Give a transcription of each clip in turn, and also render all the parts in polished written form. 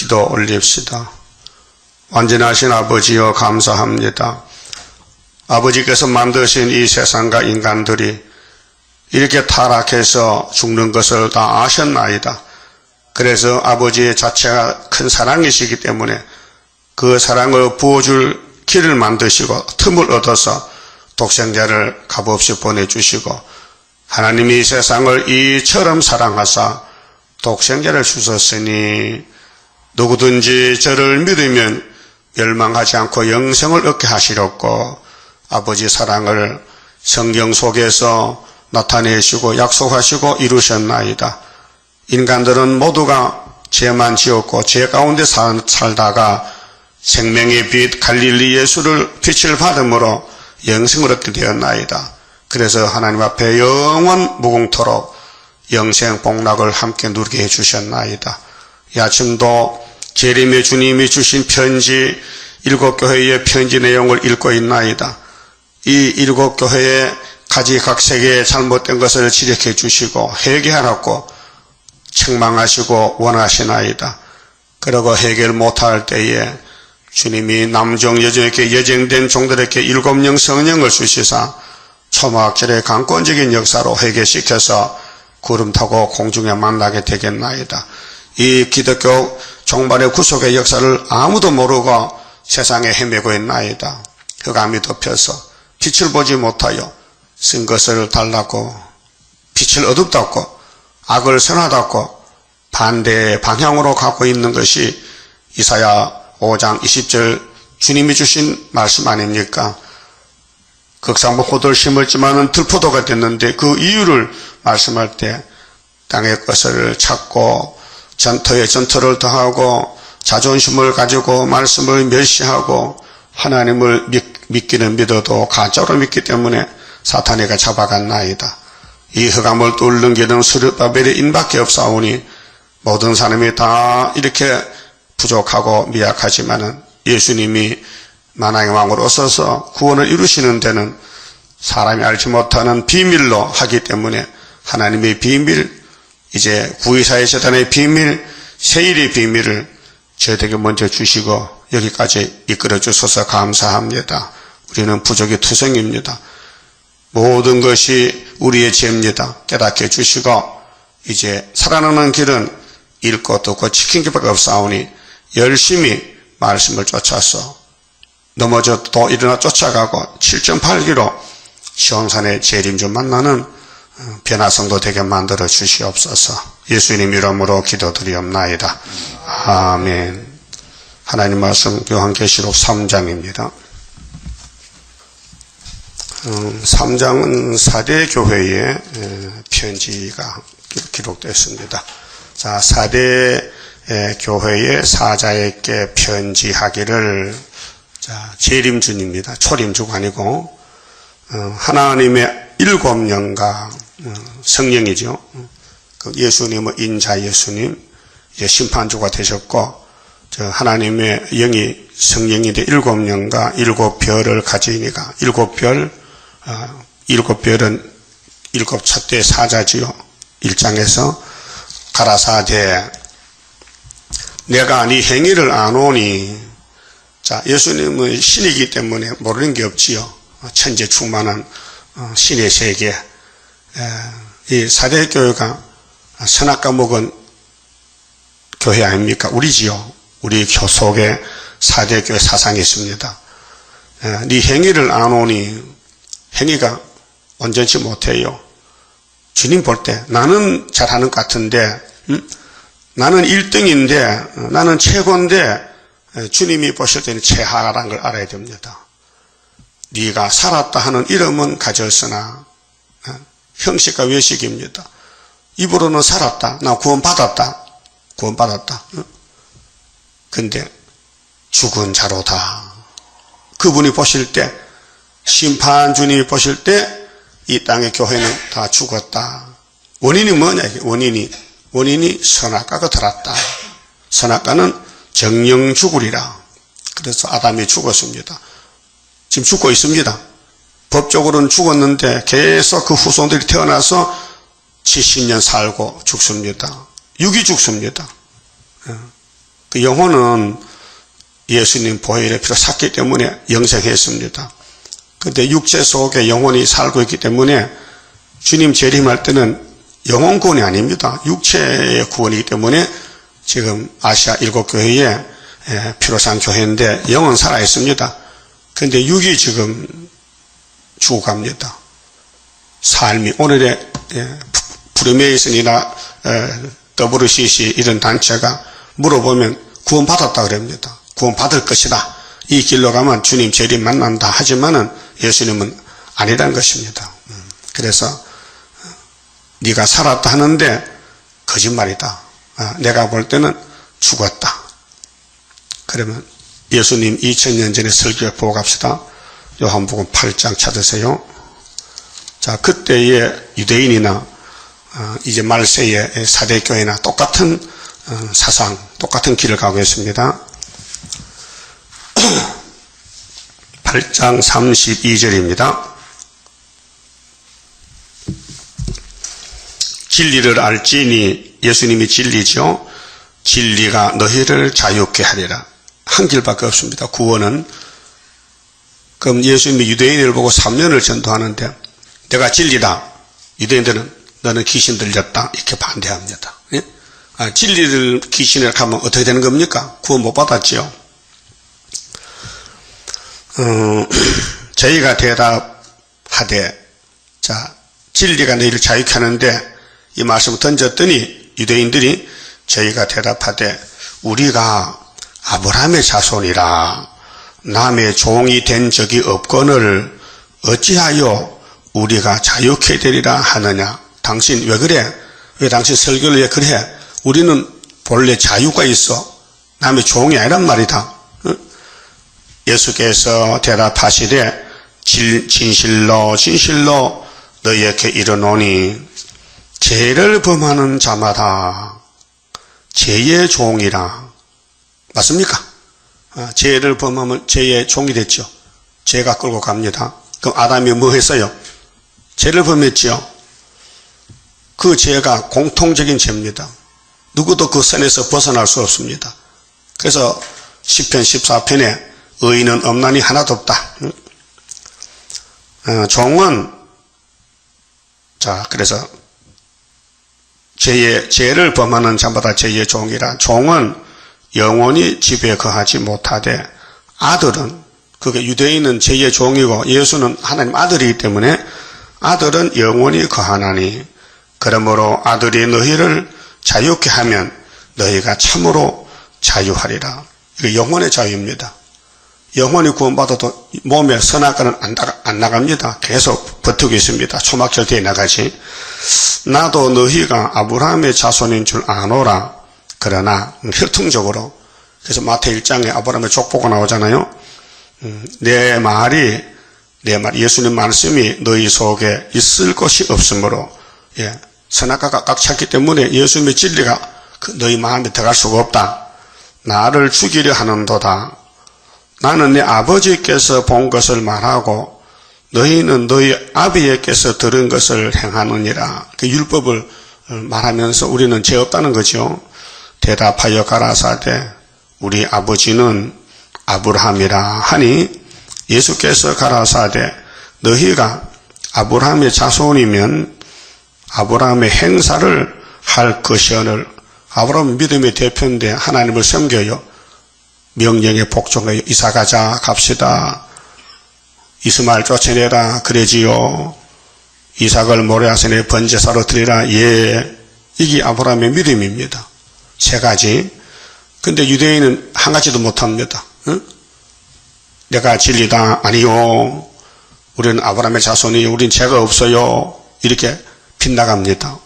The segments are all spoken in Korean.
기도 올립시다. 완전하신 아버지여 감사합니다. 아버지께서 만드신 이 세상과 인간들이 이렇게 타락해서 죽는 것을 다 아셨나이다. 그래서 아버지의 자체가 큰 사랑이시기 때문에 그 사랑을 부어줄 길을 만드시고 틈을 얻어서 독생자를 값없이 보내주시고 하나님이 세상을 이처럼 사랑하사 독생자를 주셨으니 누구든지 저를 믿으면 멸망하지 않고 영생을 얻게 하시렵고 아버지 사랑을 성경 속에서 나타내시고 약속하시고 이루셨나이다. 인간들은 모두가 죄만 지었고 죄 가운데 살다가 생명의 빛 갈릴리 예수를 빛을 받음으로 영생을 얻게 되었나이다. 그래서 하나님 앞에 영원 무궁토록 영생 복락을 함께 누리게 해주셨나이다. 이 아침도 재림의 주님이 주신 편지 7교회의 편지 내용을 읽고 있나이다. 이 7교회의 가지각색의 잘못된 것을 지적해 주시고 회개하라고 책망하시고 원하시나이다. 그러고 해결 못할 때에 주님이 남종 여종에게 예정된 종들에게 7명 성령을 주시사 초막절의 강권적인 역사로 회개시켜서 구름 타고 공중에 만나게 되겠나이다. 이 기독교 종말의 구속의 역사를 아무도 모르고 세상에 헤매고 있나이다. 흑암이 덮여서 빛을 보지 못하여 쓴 것을 달라고 빛을 어둡다고 악을 선하다고 반대의 방향으로 가고 있는 것이 이사야 5장 20절 주님이 주신 말씀 아닙니까? 극상무 호도를 심었지만은 들포도가 됐는데 그 이유를 말씀할 때 땅의 것을 찾고 전터에 전터를 더하고 자존심을 가지고 말씀을 멸시하고 하나님을 믿기는 믿어도 가짜로 믿기 때문에 사탄이가 잡아갔나이다. 이 흑암을 뚫는 길은 스룹바벨의 인밖에 없사오니 모든 사람이 다 이렇게 부족하고 미약하지만은 예수님이 만왕의 왕으로 오셔서 구원을 이루시는 데는 사람이 알지 못하는 비밀로 하기 때문에 하나님의 비밀, 이제 구의사의 재단의 비밀, 세일의 비밀을 저희에게 먼저 주시고 여기까지 이끌어 주셔서 감사합니다. 우리는 부족의 투성입니다. 모든 것이 우리의 죄입니다. 깨닫게 해주시고 이제 살아나는 길은 읽고 듣고 지킨 것밖에 없사오니 열심히 말씀을 쫓아서 넘어져도 일어나 쫓아가고 7.8기로 시온산의 재림주 만나는 변화성도 되게 만들어 주시옵소서. 예수님 이름으로 기도드리옵나이다. 아멘. 하나님 말씀 요한계시록 3장입니다. 3장은 4대 교회의 편지가 기록되었습니다. 자, 4대 교회의 사자에게 편지하기를, 자, 재림주입니다. 초림주가 아니고 하나님의 7영과 성령이죠. 예수님은 인자 예수님, 이제 심판주가 되셨고, 하나님의 영이 성령인데 7영과 7별을 가지니까 7별, 7별은 7찻대 사자지요. 1장에서 가라사대 내가 네 행위를 아노니. 자, 예수님은 신이기 때문에 모르는 게 없지요. 천재 충만한 신의 세계. 이 사대교회가 선악과 먹은 교회 아닙니까? 우리지요. 우리 속에 사대교회 사상이 있습니다. 네 행위를 아노니. 행위가 온전치 못해요. 주님 볼 때 나는 잘하는 것 같은데, 나는 1등인데, 나는 최고인데, 주님이 보실 때는 최하라는 걸 알아야 됩니다. 네가 살았다 하는 이름은 가졌으나 형식과 외식입니다. 입으로는 살았다. 나 구원받았다. 근데 죽은 자로다. 그분이 보실 때, 심판 주님이 보실 때 이 땅의 교회는 다 죽었다. 원인이 뭐냐? 원인이 선악과가 들었다. 선악과는 정령 죽으리라. 그래서 아담이 죽었습니다. 지금 죽고 있습니다. 법적으로는 죽었는데 계속 그 후손들이 태어나서 70년 살고 죽습니다. 육이 죽습니다. 그 영혼은 예수님 보혈의 피로 샀기 때문에 영생했습니다. 근데 육체 속에 영혼이 살고 있기 때문에 주님 재림할 때는 영혼 구원이 아닙니다. 육체의 구원이기 때문에 지금 아시아 7교회에 피로 산 교회인데 영은 살아 있습니다. 근데 육이 지금 죽어갑니다. 삶이 오늘의 프리메이슨이나 WCC 이런 단체가 물어보면 구원받았다 그럽니다. 구원받을 것이다. 이 길로 가면 주님 재림 만난다 하지만은 예수님은 아니란 것입니다. 그래서 네가 살았다 하는데 거짓말이다. 내가 볼 때는 죽었다. 그러면 예수님 2000년 전에 설교 보고 갑시다. 요한복음 8장 찾으세요. 자, 그때의 유대인이나 이제 말세의 사대교회나 똑같은 사상, 똑같은 길을 가고 있습니다. 8장 32절입니다. 진리를 알지니, 예수님이 진리죠. 진리가 너희를 자유케 하리라. 한 길밖에 없습니다. 구원은. 그럼 예수님이 유대인을 보고 3년을 전도하는데 내가 진리다. 유대인들은 너는 귀신 들렸다. 이렇게 반대합니다. 예? 진리를 귀신을 하면 어떻게 되는 겁니까? 구원 못 받았지요. 저희가 대답하되, 자, 진리가 너희를 자유케 하는데 이 말씀을 던졌더니 유대인들이 저희가 대답하되 우리가 아브라함의 자손이라 남의 종이 된 적이 없거늘 어찌하여 우리가 자유케 되리라 하느냐. 당신 왜 그래? 왜 당신 설교를 왜 그래? 우리는 본래 자유가 있어. 남의 종이 아니란 말이다. 예수께서 대답하시되 진실로 진실로 너희에게 이르노니 죄를 범하는 자마다 죄의 종이라. 맞습니까? 죄를 범하면 죄의 종이 됐죠. 죄가 끌고 갑니다. 그럼 아담이 뭐 했어요? 죄를 범했죠. 그 죄가 공통적인 죄입니다. 누구도 그 선에서 벗어날 수 없습니다. 그래서 시편 14편에 의인은 없나니 하나도 없다. 종은, 자, 그래서 죄를 범하는 자마다 죄의 종이라. 종은 영원히 집에 거하지 못하되 아들은, 그게 유대인은 죄의 종이고 예수는 하나님 아들이기 때문에 아들은 영원히 거하나니 그러므로 아들이 너희를 자유케 하면 너희가 참으로 자유하리라. 이게 영혼의 자유입니다. 영혼이 구원받아도 몸에 선악과는 안 나갑니다. 계속 버티고 있습니다. 초막절 뒤에 나가지. 나도 너희가 아브라함의 자손인 줄 아노라. 그러나 혈통적으로, 그래서 마태 1장에 아브라함의 족보가 나오잖아요. 내 말이 예수님 말씀이 너희 속에 있을 것이 없으므로, 선악과가 꽉 찼기 때문에 예수님의 진리가 너희 마음에 들어갈 수가 없다. 나를 죽이려 하는도다. 나는 내 아버지께서 본 것을 말하고 너희는 너희 아비에게서 들은 것을 행하느니라. 그 율법을 말하면서 우리는 죄 없다는 거죠. 대답하여 가라사대 우리 아버지는 아브라함이라 하니 예수께서 가라사대 너희가 아브라함의 자손이면 아브라함의 행사를 할 것이오늘. 아브라함은 믿음의 대표인데 하나님을 섬겨요. 명령에 복종해요. 이사 가자, 갑시다. 이스마엘 쫓아내라, 그러지요. 이삭을 모레아산에 번제사로 드리라, 예. 이게 아브라함의 믿음입니다. 세 가지. 근데 유대인은 한 가지도 못합니다. 응? 내가 진리다, 아니요. 우리는 아브라함의 자손이요. 우린 죄가 없어요. 이렇게 빗나갑니다.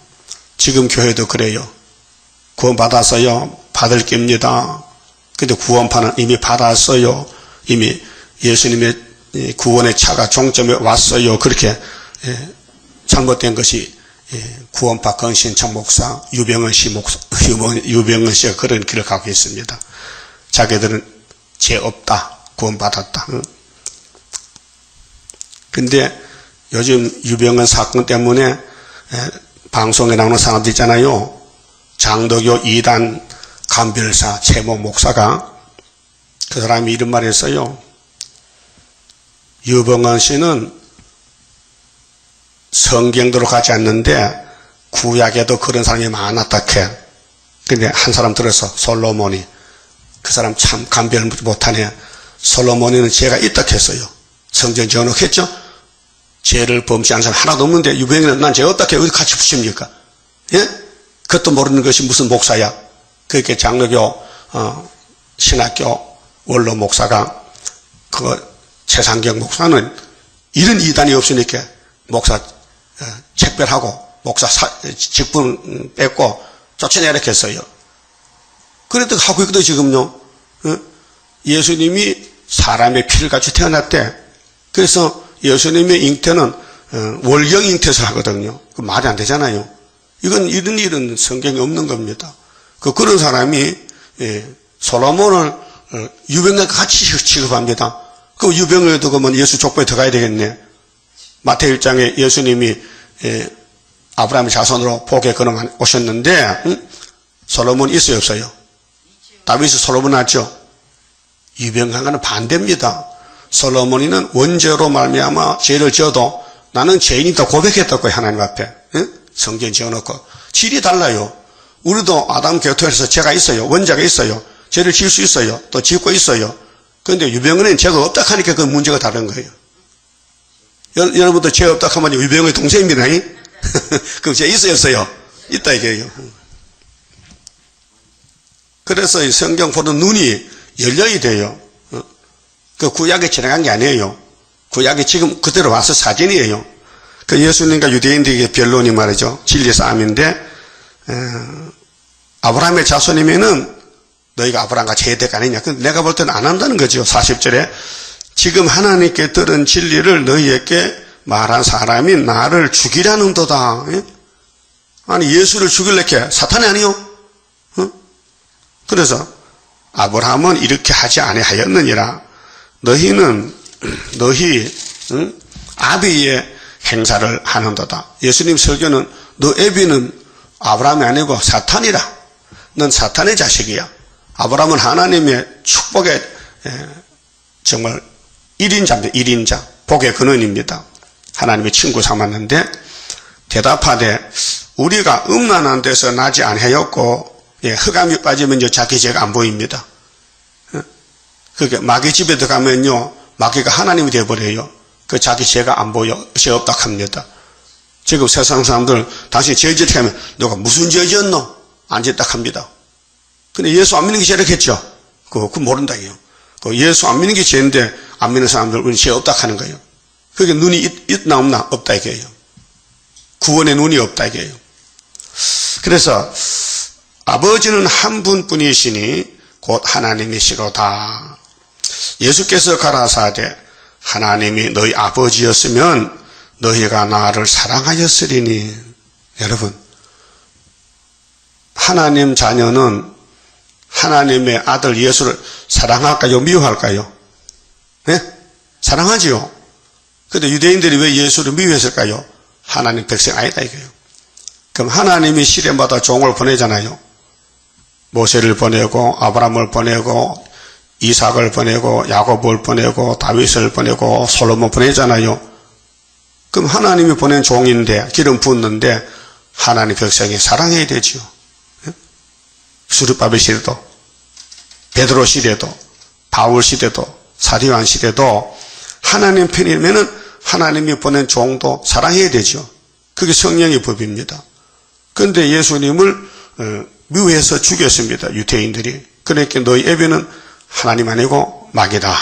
지금 교회도 그래요. 구원 받았어요. 받을 겁니다. 근데 구원파는 이미 받았어요. 이미 예수님의 구원의 차가 종점에 왔어요. 그렇게 잘못된 것이 구원파 건신창 목사, 유병은 씨가 그런 길을 가고 있습니다. 자기들은 죄 없다, 구원받았다. 근데 요즘 유병은 사건 때문에 방송에 나오는 사람들 있잖아요. 장도교 2단 감별사 최모 목사가 그 사람이 이런 말을 했어요. 유병헌 씨는 성경대로 가지 않는데 구약에도 그런 사람이 많았다 캐. 근데 한 사람 들어서 솔로몬이 그 사람 참 감별 못하네. 솔로몬이는 죄가 있다 했어요. 성경 지어놓겠죠? 죄를 범시하는 사람 하나도 없는데 유병헌은 난 죄 없다 해. 어디 같이 붙입니까? 예? 그것도 모르는 것이 무슨 목사야? 그렇게 장로교, 신학교 원로 목사가 최상경 목사는 이런 이단이 없으니까 목사 책별하고 목사 직분 뺏고 쫓아내라 했어요. 그래도 하고 있거든 지금요. 예수님이 사람의 피를 가지고 태어났대. 그래서 예수님의 잉태는 월경 잉태에서 하거든요. 그 말이 안 되잖아요. 이건 이런 일은 성경에 없는 겁니다. 그런 사람이 솔로몬을 유병헌과 같이 취급합니다. 그 유병헌에도 그러면 예수 족보에 들어가야 되겠네. 마태오 1장에 예수님이 아브라함의 자손으로 복에 걸어 오셨는데 솔로몬 있어요 없어요? 다윗이 솔로몬 낳았죠. 유병헌과는 반대입니다. 솔로몬이는 원죄로 말미암아 죄를 지어도 나는 죄인이다 고백했다고 하나님 앞에 성경 지어놓고 질이 달라요. 우리도 아담 교토에서 죄가 있어요. 원죄가 있어요. 죄를 지을 수 있어요. 또 짓고 있어요. 그런데 유병헌은 죄가 없다 하니까 그 문제가 다른 거예요. 여러분도 죄 없다 하면 유병헌의 동생입니다. 그럼 죄 있어요 없어요? 있다 이게요. 그래서 이 성경 보는 눈이 열려야 돼요. 그 구약에 지나간 게 아니에요. 구약이 지금 그대로 와서 사진이에요. 그 예수님과 유대인들에게 변론이 말이죠. 진리 싸움인데 아브라함의 자손이면은 너희가 아브라함과 제대가 아니냐. 내가 볼 때는 안 한다는 거죠. 40절에 지금 하나님께 들은 진리를 너희에게 말한 사람이 나를 죽이라는도다. 아니 예수를 죽일래게 사탄이 아니요. 그래서 아브라함은 이렇게 하지 아니하였느니라. 너희 아비의 행사를 하는도다. 예수님 설교는 너 애비는 아브라함이 아니고 사탄이라. 넌 사탄의 자식이야. 아브라함은 하나님의 축복의 정말 1인자입니다. 1인자. 복의 근원입니다. 하나님의 친구 삼았는데 대답하되 우리가 음란한 데서 나지 아니하였고 흑암이 빠지면 자기 죄가 안 보입니다. 그게 마귀 집에 들어가면요 마귀가 하나님이 되어버려요. 그 자기 죄가 안 보여. 죄 없다 합니다. 지금 세상 사람들 당신 죄 짓게 하면 너가 무슨 죄 지었노? 안 짓다 합니다. 근데 예수 안 믿는 게 죄라겠죠? 그거 모른다고요. 예수 안 믿는 게 죄인데 안 믿는 사람들 우리 죄 없다 하는 거예요. 그게 눈이 있나 없나? 없다 이게요. 구원의 눈이 없다 이게요. 그래서 아버지는 한 분뿐이시니 곧 하나님이시로다. 예수께서 가라사대 하나님이 너희 아버지였으면 너희가 나를 사랑하였으리니. 여러분 하나님 자녀는 하나님의 아들 예수를 사랑할까요? 미워할까요? 네? 사랑하지요. 그런데 유대인들이 왜 예수를 미워했을까요? 하나님 백성 아니다 이거예요. 그럼 하나님이 시대마다 종을 보내잖아요. 모세를 보내고 아브라함을 보내고 이삭을 보내고 야곱을 보내고 다윗을 보내고 솔로몬 보내잖아요. 그럼 하나님이 보낸 종인데 기름 붓는데 하나님 백성이 사랑해야 되지요. 수르바벨 시대도 베드로 시대도 바울 시대도 사도요한 시대도 하나님 편이면은 하나님이 보낸 종도 사랑해야 되죠. 그게 성령의 법입니다. 그런데 예수님을 미워해서 죽였습니다. 유대인들이. 그러니까 너희 애비는 하나님 아니고 마귀다.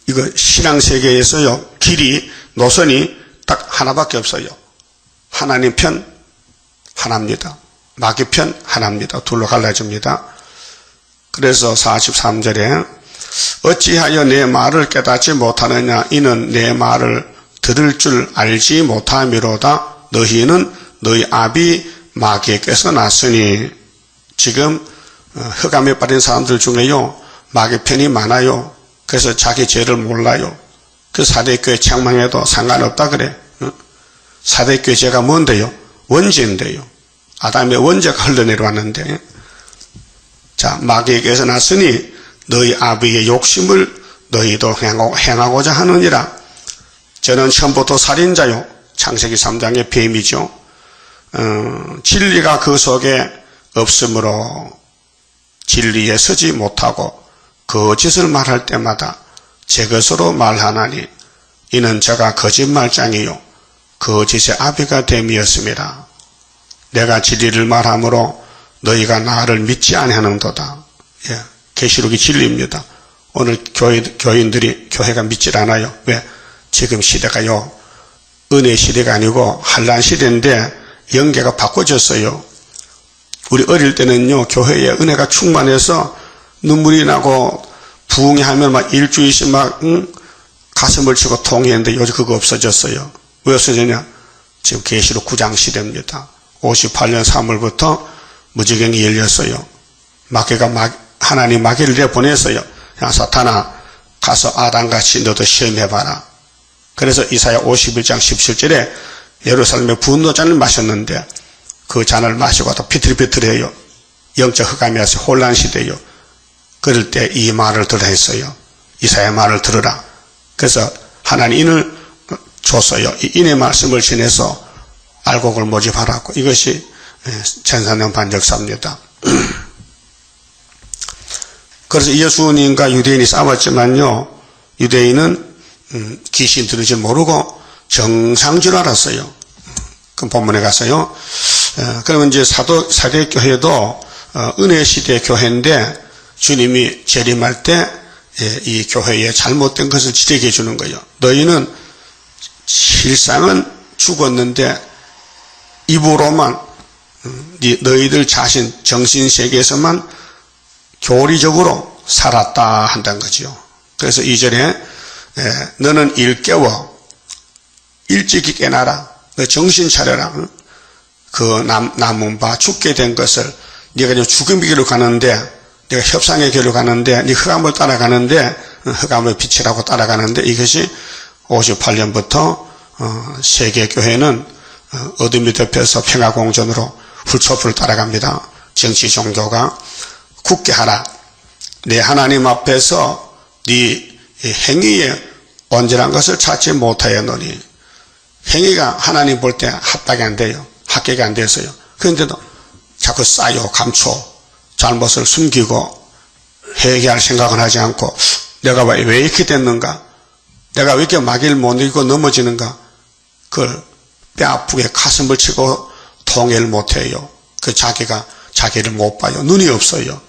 이거 신앙세계에서요 길이 노선이 딱 하나밖에 없어요. 하나님 편 하나입니다. 마귀 편 하나입니다. 둘로 갈라집니다. 그래서 43절에 어찌하여 내 말을 깨닫지 못하느냐. 이는 내 말을 들을 줄 알지 못함이로다. 너희는 너희 아비 마귀에게서 났으니. 지금 흑암에 빠진 사람들 중에요 마귀 편이 많아요. 그래서 자기 죄를 몰라요. 그 사대교회 책망해도 상관없다 그래. 사대교회 죄가 뭔데요? 원죄인데요. 아담의 원죄가 흘러내려왔는데, 자, 마귀에게서 났으니 너희 아비의 욕심을 너희도 행하고자 하느니라. 저는 처음부터 살인자요. 창세기 3장의 뱀이죠. 진리가 그 속에 없으므로 진리에 서지 못하고 거짓을 말할 때마다 제 것으로 말하나니 이는 저가 거짓말장이요 거짓의 아비가 됨이었습니다. 내가 진리를 말하므로 너희가 나를 믿지 아니하는도다. 예, 계시록이 진리입니다. 오늘 교인들이 교회가 믿질 않아요. 왜? 지금 시대가요, 은혜 시대가 아니고 환난 시대인데 영계가 바꿔졌어요. 우리 어릴 때는요, 교회에 은혜가 충만해서 눈물이 나고 부흥하면 막 일주일씩 막 가슴을 치고 통했는데 요즘 그거 없어졌어요. 왜 없어졌냐? 지금 계시록 9장 시대입니다. 58년 3월부터 무지경이 열렸어요. 하나님 마귀를 내보냈어요. 야, 사탄아, 가서 아담같이 너도 시험해봐라. 그래서 이사야 51장 17절에 예루살렘에 분노잔을 마셨는데 그 잔을 마시고 또 비틀비틀해요. 영적 흑암이 와서 혼란 시대요. 그럴 때 이 말을 들으라 했어요. 이사야 말을 들으라. 그래서 하나님 인을 줬어요. 이 인의 말씀을 지내서 알곡을 모집하라고. 이것이 1400년 반 역사입니다. 그래서 예수님과 유대인이 싸웠지만요, 유대인은 귀신 들은 줄 모르고 정상인 줄 알았어요. 그 본문에 가서요. 그러면 이제 사대교회도 은혜 시대 교회인데 주님이 재림할 때 이 교회에 잘못된 것을 지적해 주는 거예요. 너희는 실상은 죽었는데 입으로만 너희들 자신 정신세계에서만 교리적으로 살았다 한다는 거죠. 그래서 2절에 너는 일깨워 일찍이 깨나라. 너 정신 차려라. 그 남은 바 죽게 된 것을 네가 이제 죽음의 길로 가는데, 네가 협상의 길로 가는데, 네 흑암을 따라가는데, 흑암을 빛이라고 따라가는데, 이것이 58년부터 세계교회는 어둠이 덮여서 평화공전으로 훌초풀을 따라갑니다. 정치 종교가 굳게 하라. 내 하나님 앞에서 네 행위에 온전한 것을 찾지 못하였노니, 행위가 하나님 볼 때 합당이 안 돼요. 합격이 안 돼서요. 그런데도 자꾸 쌓여 감춰 잘못을 숨기고 회개할 생각은 하지 않고 내가 왜 이렇게 됐는가? 내가 왜 이렇게 마귀를 못 이기고 넘어지는가? 그걸 뼈아프게 가슴을 치고 통회를 못해요. 그 자기가 자기를 못 봐요. 눈이 없어요.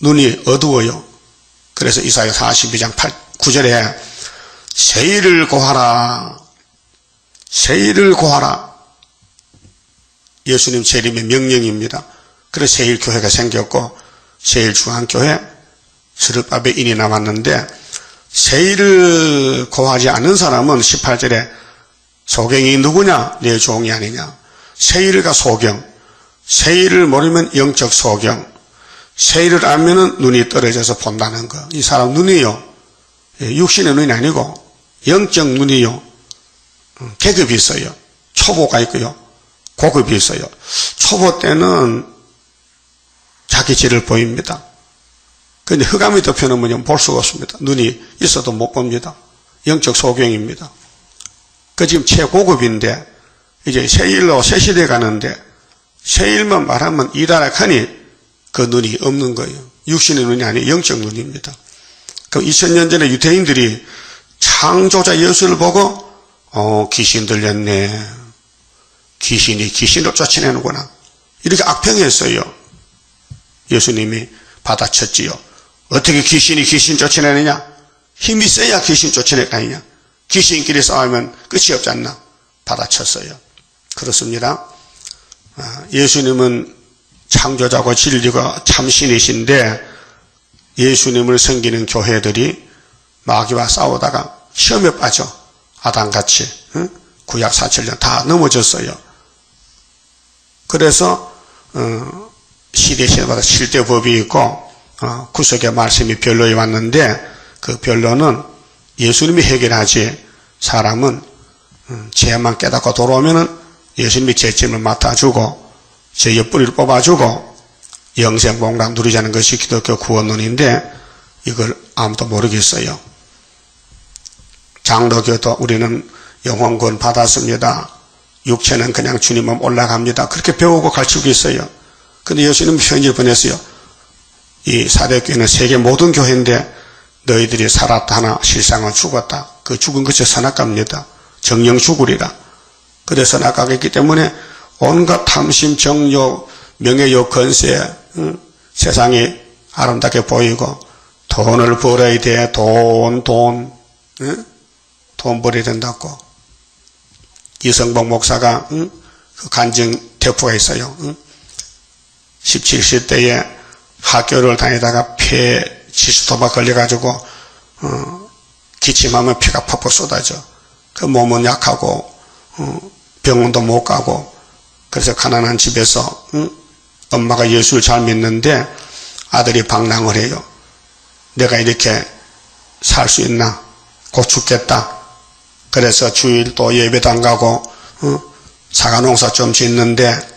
눈이 어두워요. 그래서 이사야 42장 9절에 세일을 고하라. 세일을 고하라. 예수님 재림의 명령입니다. 그래서 세일교회가 생겼고 세일중앙교회 스룹바벨 인이 남았는데, 세일을 고하지 않는 사람은 18절에 소경이 누구냐? 내 종이 아니냐. 세일과 소경, 세일을 모르면 영적 소경, 세일을 알면은 눈이 떨어져서 본다는 거. 이 사람 눈이요, 육신의 눈이 아니고 영적 눈이요, 계급이 있어요. 초보가 있고요, 고급이 있어요. 초보 때는 자기 질을 보입니다. 그런데 흑암이 덮여놓으면 볼 수가 없습니다. 눈이 있어도 못 봅니다. 영적 소경입니다. 그 지금 최고급인데 이제 세일로 새 시대 가는데 세일만 말하면 이다락하니 그 눈이 없는 거예요. 육신의 눈이 아니고 영적 눈입니다. 그럼 2000년 전에 유대인들이 창조자 예수를 보고 귀신 들렸네. 귀신이 귀신으로 쫓아내는구나. 이렇게 악평했어요. 예수님이 받아쳤지요. 어떻게 귀신이 귀신 쫓아내느냐? 힘이 세야 귀신 쫓아낼 거 아니냐? 귀신끼리 싸우면 끝이 없지 않나? 받아쳤어요. 그렇습니다. 예수님은 창조자고 진리가 참신이신데 예수님을 섬기는 교회들이 마귀와 싸우다가 시험에 빠져 아담같이 구약 4,700년 다 넘어졌어요. 그래서 시대마다 7대 법이 있고 구속의 말씀이 변로에 왔는데 그 변로는 예수님이 해결하지, 사람은 죄만 깨닫고 돌아오면은 예수님이 죄짐을 맡아주고 제 옆구리를 뽑아주고 영생복락 누리자는 것이 기독교 구원론인데 이걸 아무도 모르겠어요. 장로교도 우리는 영혼구원 받았습니다. 육체는 그냥 주님 몸 올라갑니다. 그렇게 배우고 가르치고 있어요. 근데 예수님은 편지를 보냈어요. 이 사대교회는 세계 모든 교회인데 너희들이 살았다 하나 실상은 죽었다. 그 죽은 것이 선악과입니다. 정령 죽으리라. 그래서 선악과이기 때문에 온갖 탐심, 정욕, 명예욕, 건세, 세상이 아름답게 보이고 돈을 벌어야 돼. 돈 벌어야 된다고. 이성복 목사가 그 간증 대포가 있어요. 17세 때에 학교를 다니다가 폐 지수도박 걸려가지고 기침하면 피가 퍽퍽 쏟아져. 그 몸은 약하고 병원도 못 가고 그래서 가난한 집에서 엄마가 예수를 잘 믿는데 아들이 방랑을 해요. 내가 이렇게 살 수 있나? 곧 죽겠다. 그래서 주일도 예배도 안 가고 사과 농사 좀 짓는데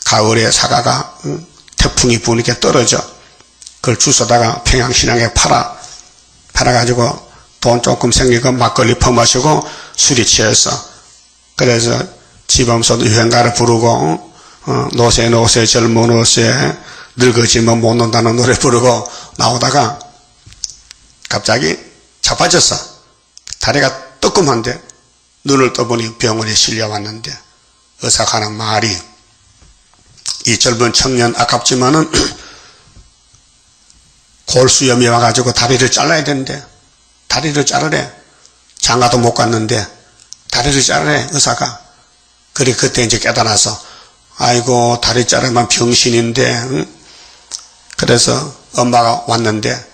가을에 사과가 태풍이 부니까 떨어져. 그걸 주워다가 평양신앙에 팔아가지고 돈 조금 생기고 막걸리 퍼마시고 술이 취해서 그래서 지범소도 유행가를 부르고 노세 젊은 노세 늙어지면 못 논다는 노래 부르고 나오다가 갑자기 자빠졌어. 다리가 뜨끔한데 눈을 떠보니 병원에 실려왔는데 의사가 하는 말이 이 젊은 청년 아깝지만은 골수염이 와가지고 다리를 잘라야 되는데 다리를 자르래. 장가도 못 갔는데 다리를 자르래 의사가. 그래 그때 이제 깨달아서 아이고 다리 자르면 병신인데 그래서 엄마가 왔는데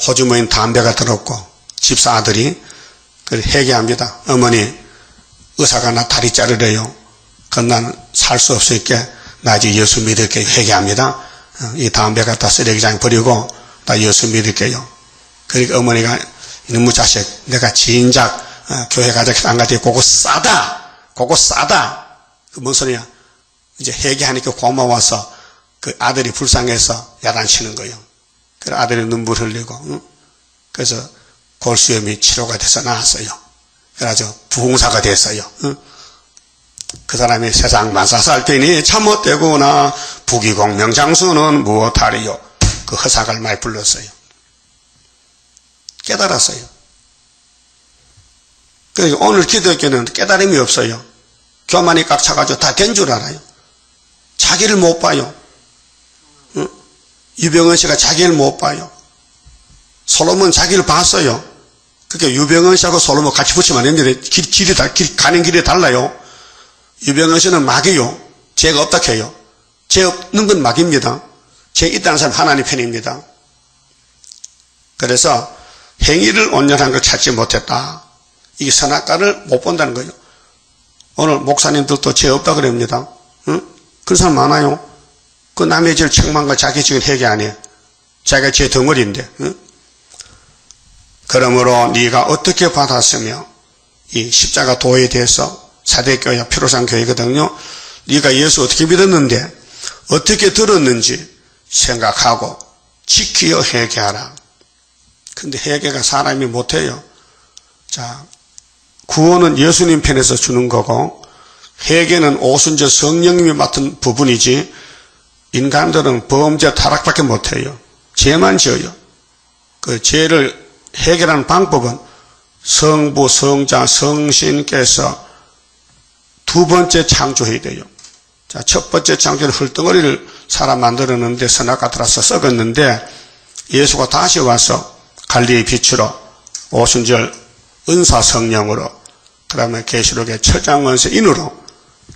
호주머니 담배가 들었고 집사 아들이 그래 회개합니다. 어머니 의사가 나 다리 자르래요. 그건 난 살 수 없으니까 나 이제 예수 믿을게 회개합니다. 이 담배 갖다 쓰레기장에 버리고 나 예수 믿을게요. 그러니까 어머니가 이놈의 자식 내가 진작 교회 가자 안 가지 그거 싸다. 그 뭔 소리야. 이제 회개하니까 고마워서 그 아들이 불쌍해서 야단치는 거예요. 그래서 아들이 눈물 흘리고 그래서 골수염이 치료가 돼서 나았어요. 그래가지고 부흥사가 됐어요. 그 사람이 세상 만사 살 테니 참 못되구나. 부귀공 명장수는 무엇하리요. 그 허삭을 많이 불렀어요. 깨달았어요. 그래서 오늘 기독교는 깨달음이 없어요. 교만이 꽉 차가지고 다 된 줄 알아요. 자기를 못 봐요. 유병헌 씨가 자기를 못 봐요. 솔로몬 자기를 봤어요. 그러니까 유병헌 씨하고 솔로몬 같이 붙이면 안 됩니다. 가는 길이 달라요. 유병헌 씨는 막이요. 죄가 없다 해요. 죄 없는 건 막입니다. 죄 있다는 사람 하나님 편입니다. 그래서 행위를 온전한 걸 찾지 못했다. 이게 선악과를 못 본다는 거예요. 오늘 목사님들도 죄 없다 그럽니다. 그런 사람 많아요. 그 남의 죄를 책망한 거 자기 지금 회개 안 해. 자기가 죄 덩어리인데. 그러므로 네가 어떻게 받았으며 이 십자가 도에 대해서 사대교회 피로상 교회거든요. 네가 예수 어떻게 믿었는데 어떻게 들었는지 생각하고 지키어 회개하라. 근데 회개가 사람이 못해요. 자, 구원은 예수님 편에서 주는 거고 회개는 오순절 성령님이 맡은 부분이지 인간들은 범죄 타락밖에 못해요. 죄만 지어요. 그 죄를 해결하는 방법은 성부, 성자, 성신께서 두 번째 창조해야 돼요. 자, 첫 번째 창조는 흙덩어리를 사람 만들었는데 선악과 들어서 썩었는데 예수가 다시 와서 갈릴리 빛으로 오순절 은사 성령으로 그 다음에 계시록의 처장원세인으로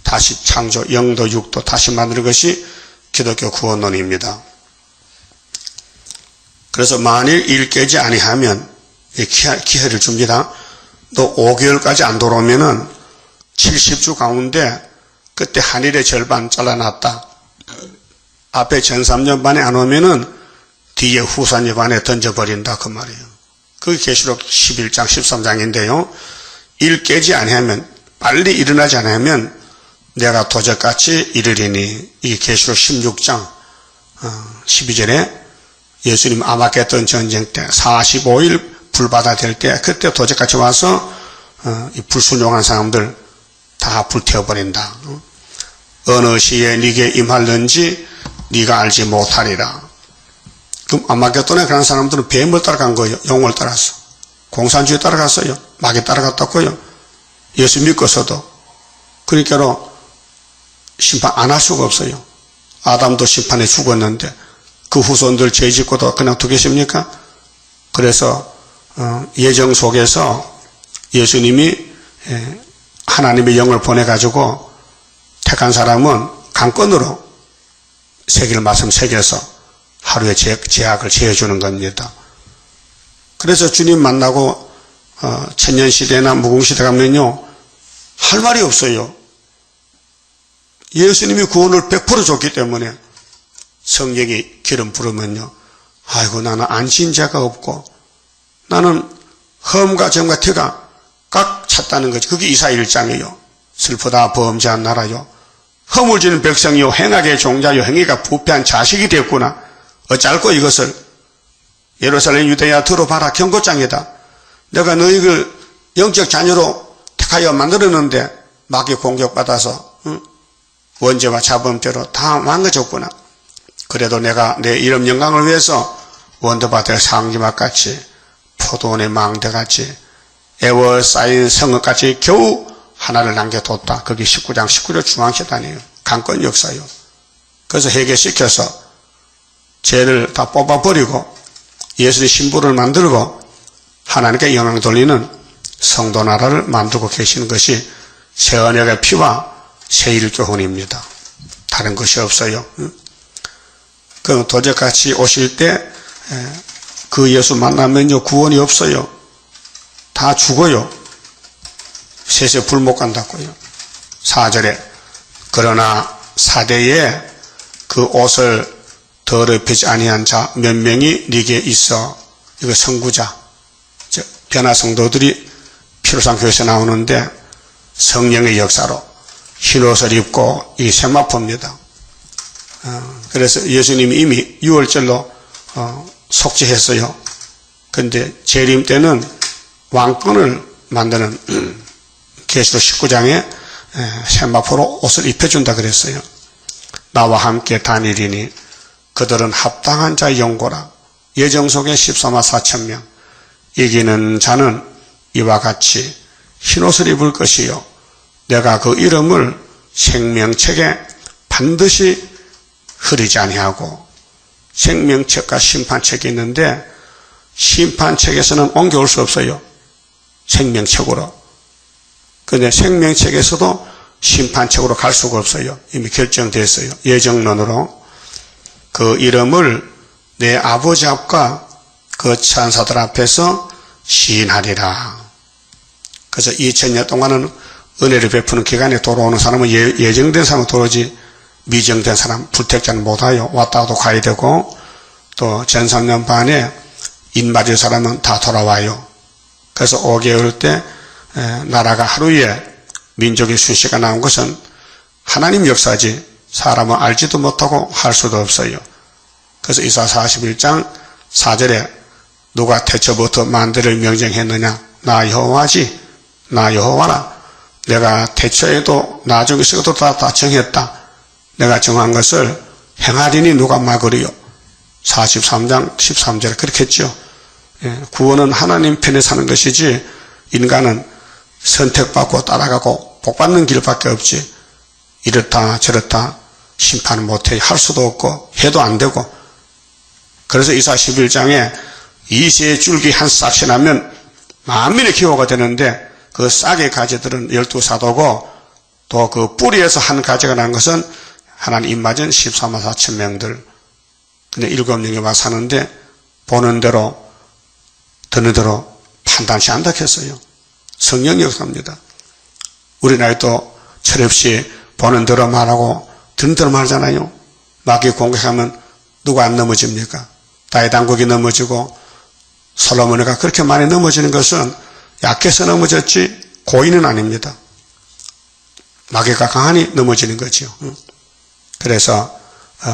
다시 창조 영도 육도 다시 만드는 것이 기독교 구원론입니다. 그래서 만일 일 깨지 아니하면 기회를 줍니다. 또 5개월까지 안 돌아오면은 70주 가운데 그때 한일의 절반 잘라놨다. 앞에 전 3년 반에 안 오면은 뒤에 후산년 반에 던져버린다 그 말이에요. 그게 계시록 11장 13장인데요. 일 깨지 아니하면 빨리 일어나지 않으면 내가 도적같이 이르리니, 이게 계시록 16장 12절에 예수님 아마겟돈 전쟁 때 45일 불바다 될 때, 그때 도적같이 와서 이 불순종한 사람들 다 불태워버린다. 어느 시에 네게 임할는지 네가 알지 못하리라. 그럼 아마겟돈에 그런 사람들은 뱀을 따라간 거예요. 용을 따라서. 공산주의 따라갔어요. 마귀 따라갔다고요. 예수 믿고서도. 그러니까 심판 안 할 수가 없어요. 아담도 심판에 죽었는데 그 후손들 죄 짓고도 그냥 두겠습니까? 그래서 예정 속에서 예수님이 하나님의 영을 보내가지고 택한 사람은 강권으로 새길 말씀 새겨서 하루에 제약을 제해주는 겁니다. 그래서 주님 만나고 천년시대나 무궁시대 가면요 할 말이 없어요. 예수님이 구원을 100% 줬기 때문에 성령이 기름 부르면요, 아이고 나는 안신 자가 없고 나는 험과 점과 티가 꽉 찼다는 거지. 그게 이사야 1장이에요. 슬프다 범죄한 나라요, 허물 지는 백성이요, 행악의 종자요, 행위가 부패한 자식이 되었구나. 어쩔고 이것을 예루살렘 유대야 들어봐라. 경고장이다. 내가 너희를 영적 자녀로 택하여 만들었는데 마귀 공격받아서 원죄와 자범죄로 다 망가졌구나. 그래도 내가 내 이름 영광을 위해서 원더밭의 상기막같이 포도원의 망대같이 애워싸인 성읍같이 겨우 하나를 남겨뒀다. 그게 19장 19절 중앙시단이에요. 강권 역사요. 그래서 해결시켜서 죄를 다 뽑아버리고 예수의 신부를 만들고 하나님께 영광 돌리는 성도 나라를 만들고 계시는 것이 새 언약의 피와 새 일교훈입니다. 다른 것이 없어요. 그 도적같이 오실 때 그 예수 만나면요 구원이 없어요. 다 죽어요. 셋에 불 못 간다고요. 4절에 그러나 사대에 그 옷을 더럽히지 아니한 자 몇 명이 네게 있어. 이거 선구자, 변화 성도들이 피로상 교회에서 나오는데 성령의 역사로 흰옷을 입고 이 세마포입니다. 그래서 예수님이 이미 6월절로 속죄했어요. 근데 재림 때는 왕권을 만드는 계시록 19장에 세마포로 옷을 입혀준다 그랬어요. 나와 함께 다니리니 그들은 합당한 자의 영고라. 예정 속에 14만 4천 명. 이기는 자는 이와 같이 흰옷을 입을 것이요 내가 그 이름을 생명책에 반드시 흐리지 아니하고. 생명책과 심판책이 있는데 심판책에서는 옮겨올 수 없어요. 생명책으로. 근데 생명책에서도 심판책으로 갈 수가 없어요. 이미 결정됐어요. 예정론으로. 그 이름을 내 아버지 앞과 그 천사들 앞에서 시인하리라. 그래서 2000년 동안은 은혜를 베푸는 기간에 돌아오는 사람은 예정된 사람은 돌아오지 미정된 사람, 불택자는 못와요. 왔다가도 가야 되고 또 전 3년 반에 인맞을 사람은 다 돌아와요. 그래서 5개월 때 나라가 하루에 민족의 순시가 나온 것은 하나님 역사지 사람은 알지도 못하고 할 수도 없어요. 그래서 이사 41장 4절에 누가 태초부터 만대를 명령했느냐? 나 여호와지. 나 여호와라. 내가 태초에도 나중에서도 다 정했다. 내가 정한 것을 행하리니 누가 막으리요. 43장 13절에 그렇게 했죠. 구원은 하나님 편에 사는 것이지 인간은 선택받고 따라가고 복받는 길밖에 없지 이렇다 저렇다 심판을 못해 할 수도 없고 해도 안 되고. 그래서 이사 11장에 이새의 줄기 한 싹이 나면 만민의 기호가 되는데 그 싹의 가지들은 12사도고 또 그 뿌리에서 한 가지가 나는 것은 하나님 입맞은 14만 4천 명들. 근데 7명이 와 사는데 보는 대로 듣는 대로 판단치 않다 했어요. 성령 역사입니다. 우리나라에도 철없이 보는 대로 말하고 듣는 대로 말하잖아요. 마귀 공격하면 누가 안 넘어집니까? 다윗 왕국이 넘어지고 솔로몬이가 그렇게 많이 넘어지는 것은 약해서 넘어졌지 고의는 아닙니다. 마귀가 강하니 넘어지는 거죠. 그래서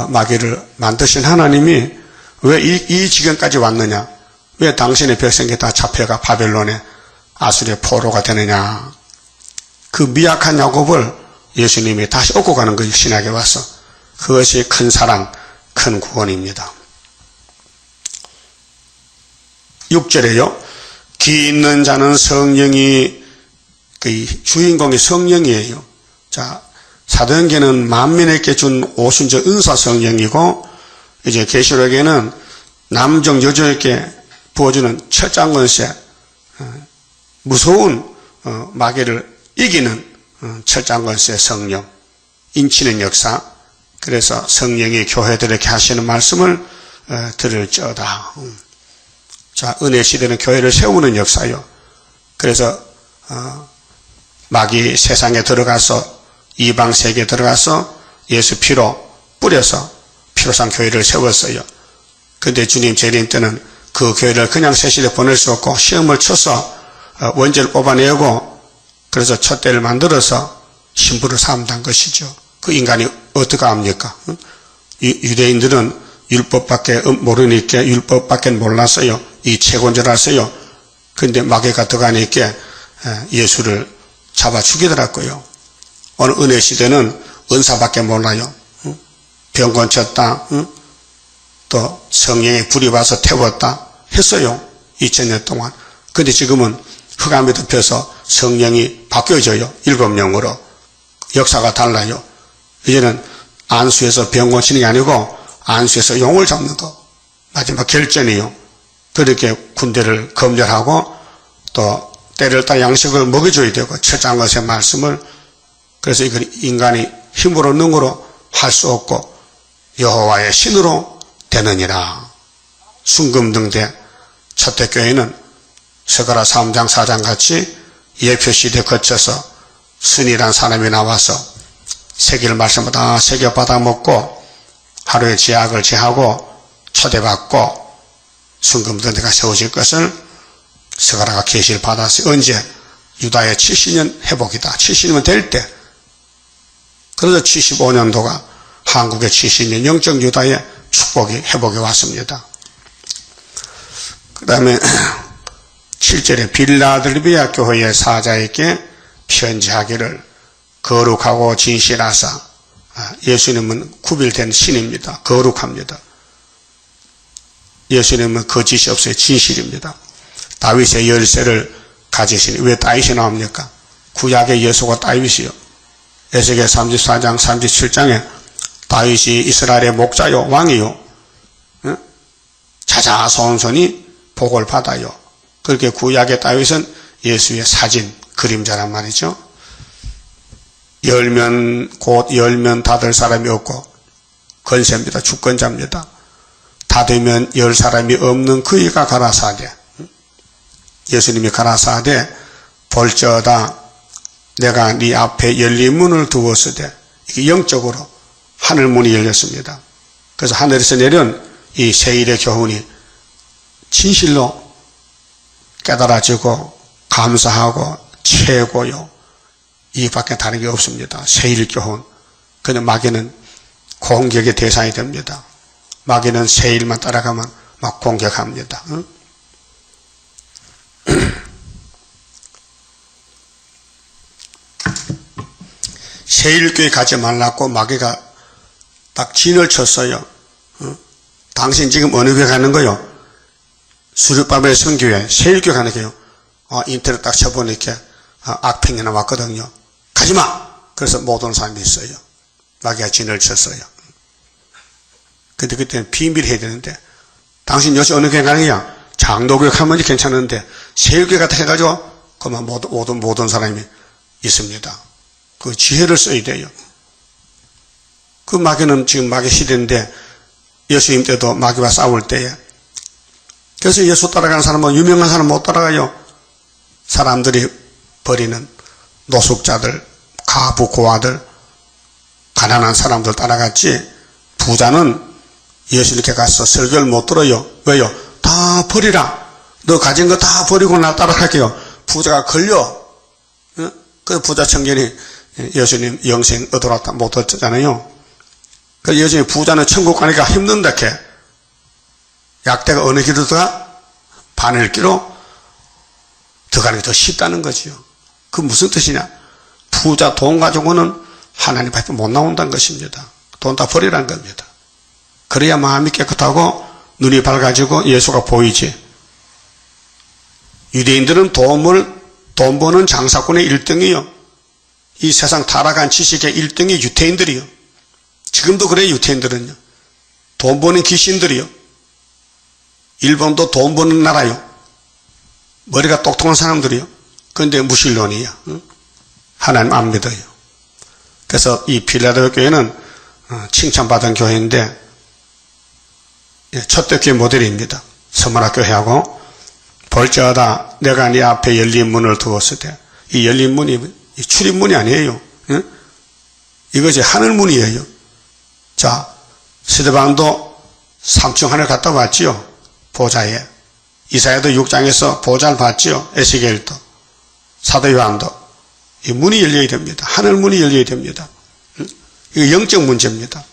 마귀를 만드신 하나님이 왜 이 지경까지 왔느냐? 왜 당신의 백성이 다 잡혀가 바벨론의 아수리의 포로가 되느냐? 그 미약한 야곱을 예수님이 다시 얻고 가는 것이 신약에 와서 그것이 큰 사랑, 큰 구원입니다. 6절에요. 기 있는 자는 성령이, 그 주인공이 성령이에요. 자, 사도행전은 만민에게 준 오순절 은사 성령이고, 이제 계시록에는 남정 여정에게 부어주는 철장건세, 무서운 마귀를 이기는 철장건세 성령, 인치는 역사. 그래서 성령이 교회들에게 하시는 말씀을 들을지어다. 자, 은혜 시대는 교회를 세우는 역사요. 그래서 마귀 세상에 들어가서 이방 세계에 들어가서 예수 피로 뿌려서 피로상 교회를 세웠어요. 근데 주님 재림 때는 그 교회를 그냥 세시대 보낼 수 없고 시험을 쳐서 원죄를 뽑아내고 그래서 촛대를 만들어서 신부를 삼단 것이죠. 그 인간이 어떻게 합니까? 유대인들은 율법밖에 모르니까 율법밖에 몰랐어요. 이 채권줄 알았어요. 근데 마귀가 들어가니까 예수를 잡아 죽이더라고요. 오늘 은혜 시대는 은사밖에 몰라요. 병 고쳤다, 또 성령의 불이 와서 태웠다 했어요. 2000년 동안. 근데 지금은 흑암이 덮여서 성령이 바뀌어져요. 7영으로. 역사가 달라요. 이제는 안수에서 병 고치는 게 아니고 안수에서 용을 잡는 거. 마지막 결전이요. 그렇게 군대를 검열하고 또 때를 따라 양식을 먹여줘야 되고 철저한 것의 말씀을. 그래서 이걸 인간이 힘으로 능으로 할 수 없고 여호와의 신으로 되느니라. 순금등대 초대교회는 스가랴 3장 4장 같이 예표시대 거쳐서 순이란 사람이 나와서 새길 말씀을 다 새겨 받아먹고 하루에 제약을 제하고 초대받고 순금등대가 세워질 것을 스가랴가 계시를 받았어요. 언제? 유다의 70년 회복이다. 70년 될 때. 그래서 75년도가 한국의 70년 영적 유다의 축복이 회복이 왔습니다. 그 다음에 7절에 빌라델비아 교회의 사자에게 편지하기를 거룩하고 진실하사. 예수님은 구별된 신입니다. 거룩합니다. 예수님은 거짓이 없어요. 진실입니다. 다윗의 열쇠를 가지시니. 왜 다윗이 나옵니까? 구약의 예수가 다윗이요. 에스겔 34장 37장에 다윗이 이스라엘의 목자요 왕이요, 자자손손이 복을 받아요. 그렇게 구약의 다윗은 예수의 사진, 그림자란 말이죠. 곧 열면 닫을 사람이 없고 건세입니다. 주권자입니다. 닫으면 열 사람이 없는 그이가 가라사대. 예수님이 가라사대 볼지어다 내가 네 앞에 열린 문을 두었으되. 이게 영적으로 하늘문이 열렸습니다. 그래서 하늘에서 내려온 이 세일의 교훈이 진실로 깨달아지고 감사하고 최고요. 이밖에 다른 게 없습니다. 세일 교훈. 그냥 마귀는 공격의 대상이 됩니다. 마귀는 세일만 따라가면 막 공격합니다. 세일교회 가지 말라고 마귀가 딱 진을 쳤어요. 당신 지금 어느 교회 가는 거요? 수르바벨 선교회, 세일교회 가는 거요. 인터넷 딱 쳐보니까 악평이 나왔거든요. 가지마! 그래서 못 온 사람이 있어요. 마귀가 진을 쳤어요. 근데 그때는 비밀 해야 되는데, 당신 요새 어느 교회 가는 거야? 장로교회 가면 괜찮은데, 세일교회 같아 해가지고, 그만 못 온 사람이 있습니다. 그 지혜를 써야 돼요. 그 마귀는 지금 마귀 시대인데 예수님 때도 마귀와 싸울 때에. 그래서 예수 따라가는 사람은 유명한 사람 못 따라가요. 사람들이 버리는 노숙자들, 가부 고아들, 가난한 사람들 따라갔지. 부자는 예수님께 가서 설교를 못 들어요. 왜요? 다 버리라. 너 가진 거 다 버리고 나 따라갈게요. 부자가 걸려. 그 부자 청년이 예수님 영생 얻어왔다 못 얻었잖아요. 그 예수님 부자는 천국 가니까 힘든다 캐 약대가 어느 길로 들어가? 바늘길로 들어가는 게 더 쉽다는 거지요. 그 무슨 뜻이냐? 부자 돈 가지고는 하나님 앞에 못 나온다는 것입니다. 돈 다 버리라는 겁니다. 그래야 마음이 깨끗하고 눈이 밝아지고 예수가 보이지. 유대인들은 돈 버는 장사꾼의 1등이요. 이 세상 타락한 지식의 1등이 유태인들이요. 지금도 그래요. 유태인들은요. 돈 버는 귀신들이요. 일본도 돈 버는 나라요. 머리가 똑똑한 사람들이요. 그런데 무신론이에요. 하나님 안 믿어요. 그래서 이 필라델피아 교회는 칭찬받은 교회인데 초대교회 모델입니다. 서문학교회하고 볼지어다 내가 네 앞에 열린 문을 두었을 때 이 열린 문이 출입문이 아니에요. 이것이 하늘문이에요. 자, 스데반도 3층 하늘 갔다 왔지요. 보좌에. 이사야도 6장에서 보좌를 봤지요. 에스겔도. 사도 요한도. 이 문이 열려야 됩니다. 하늘문이 열려야 됩니다. 이거 영적 문제입니다.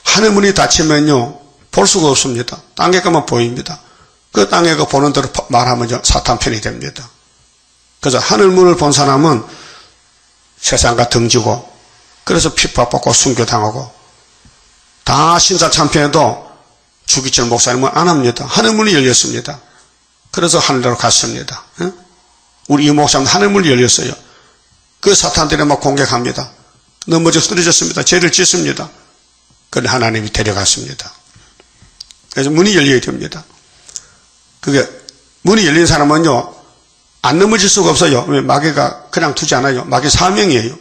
하늘문이 닫히면요. 볼 수가 없습니다. 땅에 가만 보입니다. 그 땅에 그 보는 대로 말하면 사탄 편이 됩니다. 그래서 하늘문을 본 사람은 세상과 등지고 그래서 핍박받고 순교당하고 다 신사 참패해도 주기철 목사님은 안 합니다. 하늘문이 열렸습니다. 그래서 하늘로 갔습니다. 우리 이 목사님 하늘문이 열렸어요. 그 사탄들이 막 공격합니다. 넘어져 쓰러졌습니다. 죄를 짓습니다. 그런데 하나님이 데려갔습니다. 그래서 문이 열려야 됩니다. 그게 문이 열린 사람은요 안 넘어질 수가 없어요. 왜? 마귀가 그냥 두지 않아요. 마귀 사명이에요.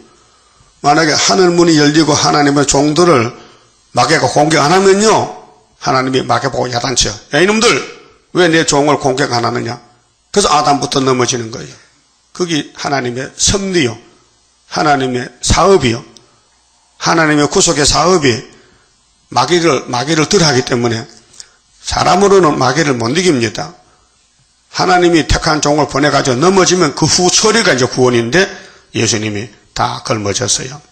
만약에 하늘문이 열리고 하나님의 종들을 마귀가 공격 안 하면요 하나님이 마귀 보고 야단쳐요. 야 이놈들 왜 내 종을 공격 안 하느냐. 그래서 아담부터 넘어지는 거예요. 그게 하나님의 섭리요. 하나님의 사업이요. 하나님의 구속의 사업이 마귀를 덜하기 때문에 사람으로는 마귀를 못 이깁니다. 하나님이 택한 종을 보내가지고 넘어지면 그 후 처리가 이제 구원인데 예수님이 다 걸머졌어요.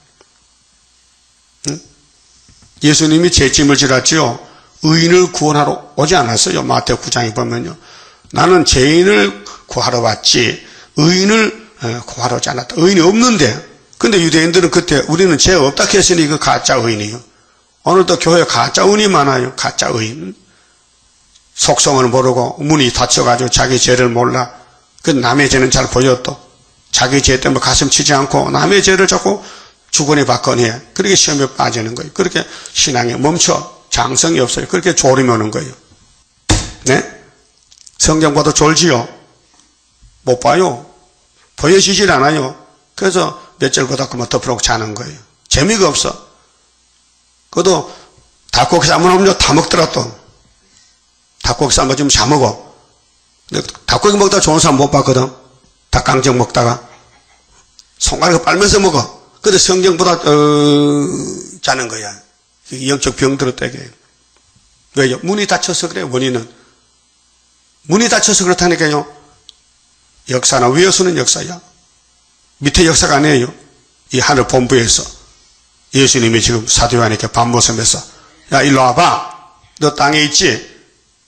예수님이 제 짐을 지랐지요. 의인을 구원하러 오지 않았어요. 마태오 9장에 보면요. 나는 죄인을 구하러 왔지 의인을 구하러 오지 않았다. 의인이 없는데 근데 유대인들은 그때 우리는 죄 없다 했으니 그 가짜 의인이요. 오늘도 교회에 가짜 의인이 많아요. 가짜 의인. 속성을 모르고 문이 닫혀가지고 자기 죄를 몰라. 그 남의 죄는 잘 보여도 자기 죄 때문에 가슴 치지 않고 남의 죄를 자꾸 주거니 받거니 해. 그렇게 시험에 빠지는 거예요. 그렇게 신앙이 멈춰. 장성이 없어요. 그렇게 졸음이 오는 거예요. 네? 성경 봐도 졸지요? 못 봐요. 보여지질 않아요. 그래서 몇 절 보다 그만 덮으라고 자는 거예요. 재미가 없어. 그것도 닭고기 삶으면 다 먹더라 또. 닭고기 삶아주면 다 먹어. 근데 닭고기 먹다가 좋은 사람 못 봤거든. 닭강정 먹다가. 손가락을 빨면서 먹어. 근데 성경보다 자는 거야. 영적 병 들었다게. 왜요? 문이 닫혀서 그래요. 원인은. 문이 닫혀서 그렇다니까요. 역사나 위에서는 역사야. 밑에 역사가 아니에요. 이 하늘 본부에서 예수님이 지금 사도 요한에게 밤모섬에서 야 일로 와봐. 너 땅에 있지?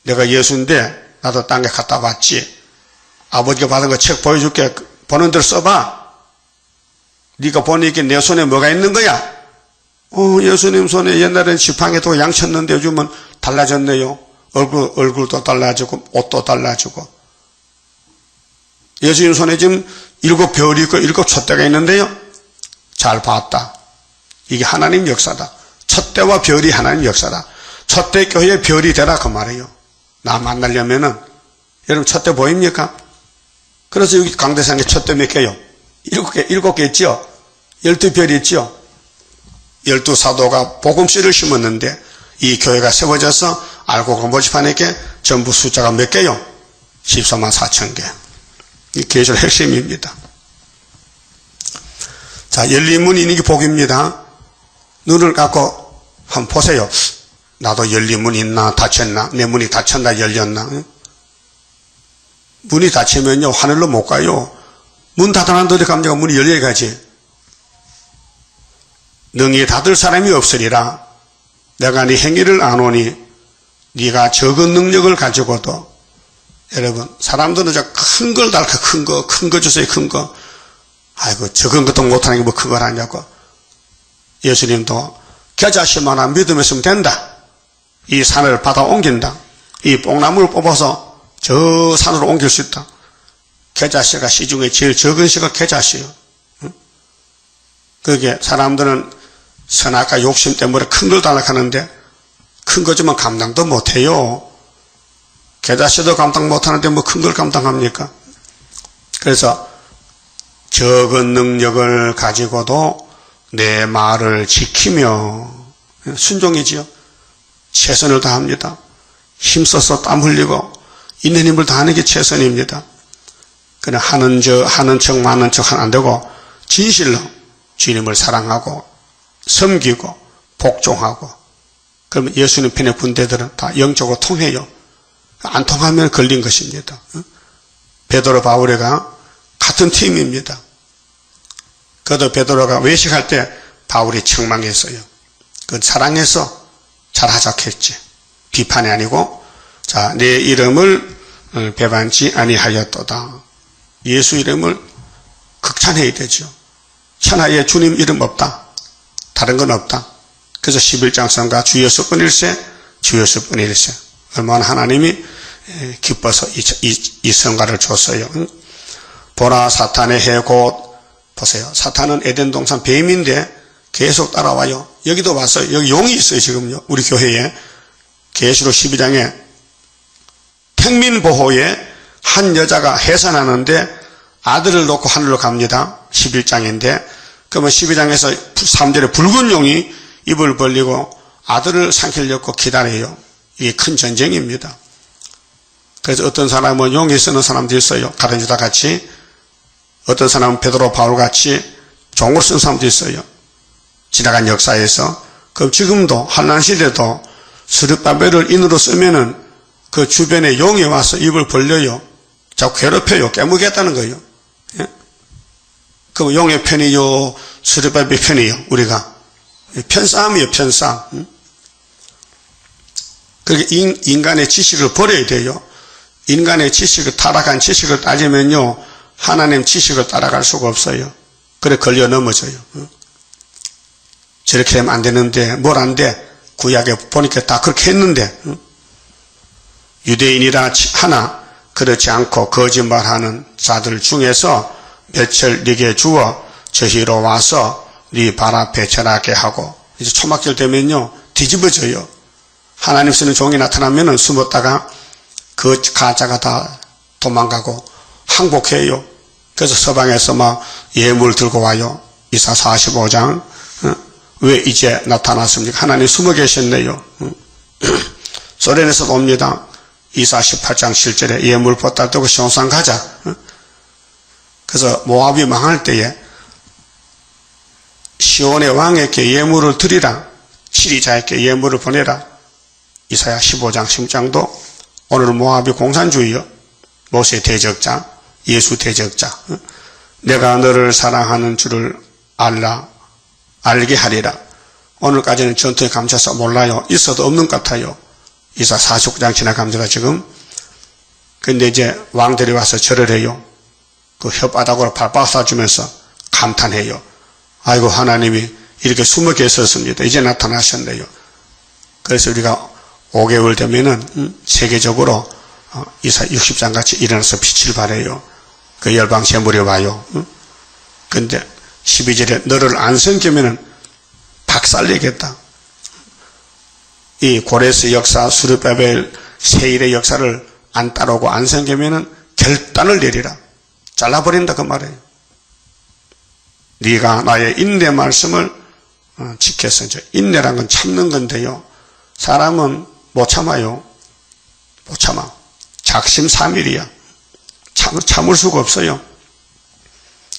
내가 예수인데 나도 땅에 갔다 왔지. 아버지가 받은 거 책 보여줄게. 보는 대로 써봐. 네가 보니까 내 손에 뭐가 있는 거야? 예수님 손에 옛날엔 지팡이도 양쳤는데 요즘은 달라졌네요. 얼굴도 달라지고 옷도 달라지고. 예수님 손에 지금 7별이 있고 7촛대가 있는데요. 잘 봤다. 이게 하나님 역사다. 촛대와 별이 하나님 역사다. 촛대 교회의 별이 되라 그 말이에요. 나 만나려면은 여러분 촛대 보입니까? 그래서 여기 강대상에 촛대 몇 개요? 7개 있죠? 12별이 있죠? 12사도가 복음씨를 심었는데 이 교회가 세워져서 알고 모집하니까 전부 숫자가 몇 개요? 14만 4천 개. 이 계시의 핵심입니다. 자, 열린 문이 있는 게 복입니다. 눈을 감고 한번 보세요. 나도 열린 문이 있나 닫혔나 내 문이 닫혔나 열렸나. 문이 닫히면요 하늘로 못 가요. 문 닫아놨는데 감자가 문이 열려야 가지. 능히 닫을 사람이 없으리라. 내가 네 행위를 아노니 네가 적은 능력을 가지고도. 여러분, 사람들은 저 큰 걸 달까, 큰 거 주세요, 큰 거. 아이고, 적은 것도 못하는 게 뭐 큰 걸 하냐고. 예수님도 겨자씨만한 믿음이 있으면 된다. 이 산을 받아 옮긴다. 이 뽕나무를 뽑아서 저 산으로 옮길 수 있다. 겨자씨가 씨 중에 제일 적은 씨가 겨자씨요. 응? 그게 사람들은 선악과 욕심 때문에 큰 걸 달라하는데 큰 거 주면 감당도 못해요. 겨자씨도 감당 못하는데 뭐 큰 걸 감당합니까? 그래서 적은 능력을 가지고도 내 말을 지키며 순종이지요. 최선을 다합니다. 힘써서 땀 흘리고 있는 힘을 다하는 게 최선입니다. 그냥 하는 척 많은 척 안 되고 진실로 주님을 사랑하고 섬기고 복종하고. 그러면 예수님 편의 군대들은 다 영적으로 통해요. 안 통하면 걸린 것입니다. 베드로 바울이가 같은 팀입니다. 그래도 베드로가 외식할 때 바울이 책망했어요. 그건 사랑해서 잘하자고 했지. 비판이 아니고, 자, 내 이름을 배반치 아니하였도다. 예수 이름을 극찬해야 되죠. 천하에 주님 이름 없다. 다른 건 없다. 그래서 11장 성가 주 예수뿐일세, 주 예수뿐일세. 얼마나 하나님이 기뻐서 이 성가를 줬어요. 보라 사탄의 해 곧, 보세요. 사탄은 에덴 동산 뱀인데 계속 따라와요. 여기도 왔어요. 여기 용이 있어요, 지금요. 우리 교회에. 계시록 12장에 택민보호에 한 여자가 해산하는데 아들을 놓고 하늘로 갑니다. 11장인데. 그러면 12장에서 3절에 붉은 용이 입을 벌리고 아들을 삼키려고 기다려요. 이게 큰 전쟁입니다. 그래서 어떤 사람은 용이 쓰는 사람도 있어요. 가룟 유다 같이. 어떤 사람은 베드로 바울 같이 종을 쓴 사람도 있어요. 지나간 역사에서. 그럼 지금도 환난 시대도 스룹바벨을 인으로 쓰면은 그 주변에 용이 와서 입을 벌려요. 자꾸 괴롭혀요. 깨무겠다는 거예요. 예? 그럼 용의 편이요, 스룹바벨 편이요. 우리가 편싸움이요, 편싸움. 응? 그렇게 인간의 지식을 버려야 돼요. 인간의 지식을, 타락한 지식을 따지면요, 하나님 지식을 따라갈 수가 없어요. 그래 걸려 넘어져요. 저렇게 하면 안 되는데 뭘 안 돼? 구약에 보니까 다 그렇게 했는데. 유대인이라 하나 그렇지 않고 거짓말하는 자들 중에서 몇철 네게 주어 저희로 와서 네 발 앞에 절하게 하고. 이제 초막절 되면요 뒤집어져요. 하나님 쓰는 종이 나타나면은 숨었다가 그 가짜가 다 도망가고 항복해요. 그래서 서방에서 막 예물 들고 와요. 이사 45장. 왜 이제 나타났습니까? 하나님 숨어 계셨네요. 소련에서 옵니다. 이사 18장 7절에 예물 보따 들고 시온산 가자. 그래서 모압이 망할 때에 시온의 왕에게 예물을 드리라. 치리자에게 예물을 보내라. 이사야 15장 16장도 오늘 모압이 공산주의요. 모세 대적자, 예수 대적자. 내가 너를 사랑하는 줄을 알게 하리라. 오늘까지는 전투에 감춰서 몰라요. 있어도 없는 것 같아요. 이사 49장 지나갑니다, 지금. 근데 이제 왕들이 와서 절을 해요. 그 혓바닥으로 발바닥 쏴주면서 감탄해요. 아이고, 하나님이 이렇게 숨어 계셨습니다. 이제 나타나셨네요. 그래서 우리가 5개월 되면은, 세계적으로 이사 60장 같이 일어나서 빛을 발해요. 그 열방 재물이 와요. 근데 12절에 너를 안 섬기면은 박살내겠다. 이 고레스 역사, 스룹바벨, 세일의 역사를 안 따르고 안 섬기면은 결단을 내리라. 잘라버린다 그 말이에요. 네가 나의 인내 말씀을 지켰어. 인내란 건 참는 건데요. 사람은 못 참아요. 못 참아. 작심삼일이야. 참을 수가 없어요.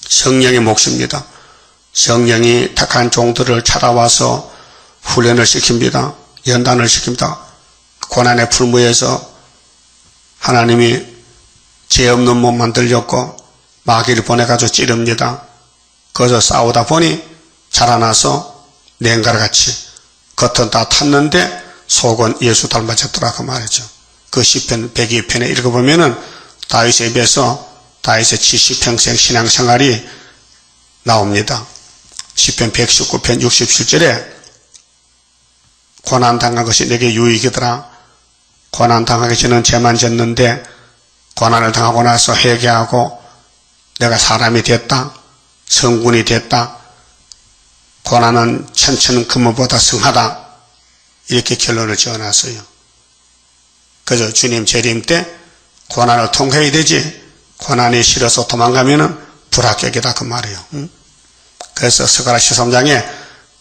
성령의 몫입니다. 성령이 택한 종들을 찾아와서 훈련을 시킵니다. 연단을 시킵니다. 고난의 풀무에서 하나님이 죄 없는 몸 만들렸고 마귀를 보내가지고 찌릅니다. 거기서 싸우다 보니 자라나서 냉가루 같이 겉은 다 탔는데 속은 예수 닮아졌더라고 말이죠. 그 시편 102편에 읽어보면은 다윗에 비해서 다윗의 70평생 신앙생활이 나옵니다. 시편 119편 67절에 고난당한 것이 내게 유익이더라. 고난당하기 전에는 죄만 졌는데 고난을 당하고 나서 회개하고 내가 사람이 됐다. 성군이 됐다. 고난은 천천 금보다 승하다. 이렇게 결론을 지어놨어요. 그래서 주님 재림 때 고난을 통해야 되지 고난이 싫어서 도망가면은 불합격이다 그 말이에요. 그래서 스가랴 13장에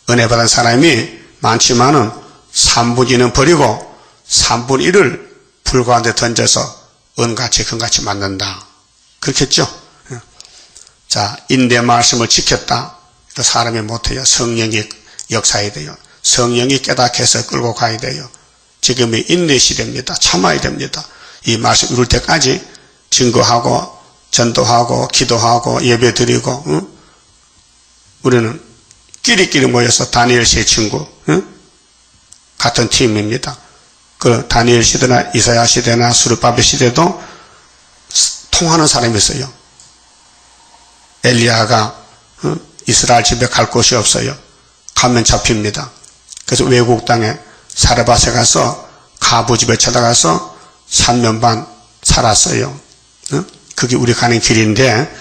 은혜 받은 사람이 많지만은 3분의 2는 버리고 3분의 1을 불 가운데 던져서 은같이 금같이 맞는다. 그렇겠죠? 자, 인내 말씀을 지켰다. 사람이 못해요. 성령이 역사해야 돼요. 성령이 깨닫게 해서 끌고 가야 돼요. 지금이 인내 시대입니다. 참아야 됩니다. 이 말씀 이룰 때까지 증거하고 전도하고 기도하고 예배 드리고 우리는 끼리끼리 모여서 다니엘 세 친구 같은 팀입니다. 그 다니엘 시대나 이사야 시대나 수르바벨 시대도 통하는 사람이 있어요. 엘리야가 이스라엘 집에 갈 곳이 없어요. 가면 잡힙니다. 그래서 외국 땅에 사르밧에 가서 가부 집에 찾아가서 3년 반 살았어요. 그게 우리 가는 길인데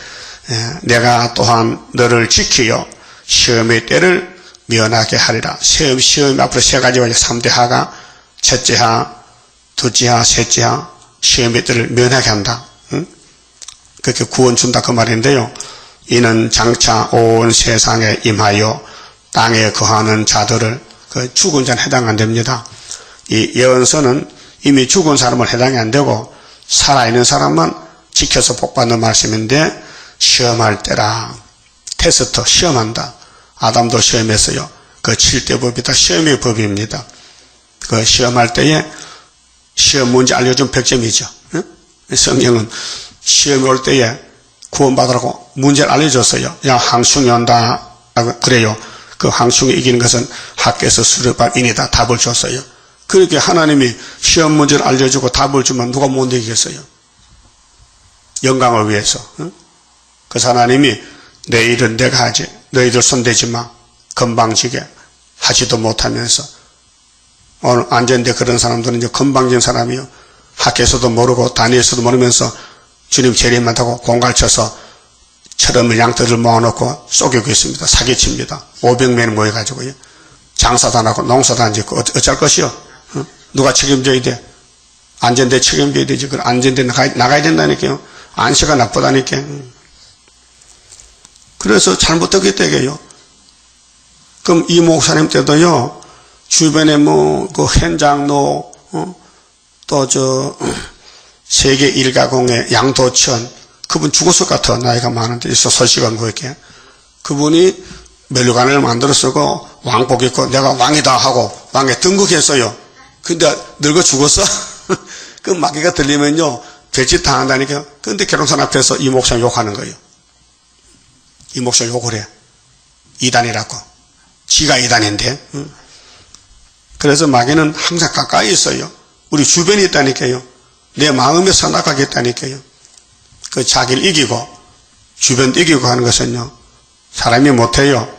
내가 또한 너를 지키어 시험의 때를 면하게 하리라. 시험 앞으로 세 가지가 3대 하가 첫째 하, 둘째 하, 셋째 하 시험의 때를 면하게 한다. 그렇게 구원 준다 그 말인데요. 이는 장차 온 세상에 임하여 땅에 거하는 자들을 그 죽은 자는 해당 안 됩니다. 이 예언서는 이미 죽은 사람은 해당이 안 되고 살아있는 사람만 지켜서 복받는 말씀인데 시험할 때라. 테스트 시험한다. 아담도 시험했어요. 그 7대 법이 다 시험의 법입니다. 그 시험할 때에 시험 문제 알려준 100점이죠. 성경은 시험이 올 때에 구원받으라고 문제를 알려줬어요. 야, 항충이 온다. 그래요. 그 항충이 이기는 것은 학교에서 수르밥인이다. 답을 줬어요. 그렇게 하나님이 시험 문제를 알려주고 답을 주면 누가 못 이기겠어요? 영광을 위해서. 그래서 하나님이 내 일은 내가 하지. 너희들 손대지 마. 건방지게 하지도 못하면서. 오늘 안전대 그런 사람들은 이제 건방진 사람이요. 학교에서도 모르고 다니엘서도 모르면서 주님 재림한다고 공갈쳐서 철없는 양떼를 모아놓고 쏘기고 있습니다. 사기칩니다. 500명이 모여가지고요. 장사도 안 하고 농사도 안 짓고 어쩔 것이요? 누가 책임져야 돼? 안전대 책임져야 되지. 그 안전대 나가야 된다니까요. 안시가 나쁘다니까. 그래서 잘못되겠다 이게요. 그럼 이 목사님 때도요. 주변에 그 현장로 또 세계 일가공의 양도천 그분 죽었을 것 같아. 나이가 많은데 있어 솔직한 거였게. 그분이 멜루간을 만들어 쓰고 왕복 입고 내가 왕이다 하고 왕에 등극했어요. 근데 늙어 죽었어. 그 마귀가 들리면요 별짓 당한다니까. 근데 결혼선 앞에서 이 목사 욕하는 거예요. 이 목사 욕을 해. 이단이라고. 지가 이단인데. 그래서 마귀는 항상 가까이 있어요. 우리 주변에 있다니까요. 내 마음에 선악하겠다니까요. 그 자기를 이기고 주변 이기고 하는 것은요. 사람이 못해요.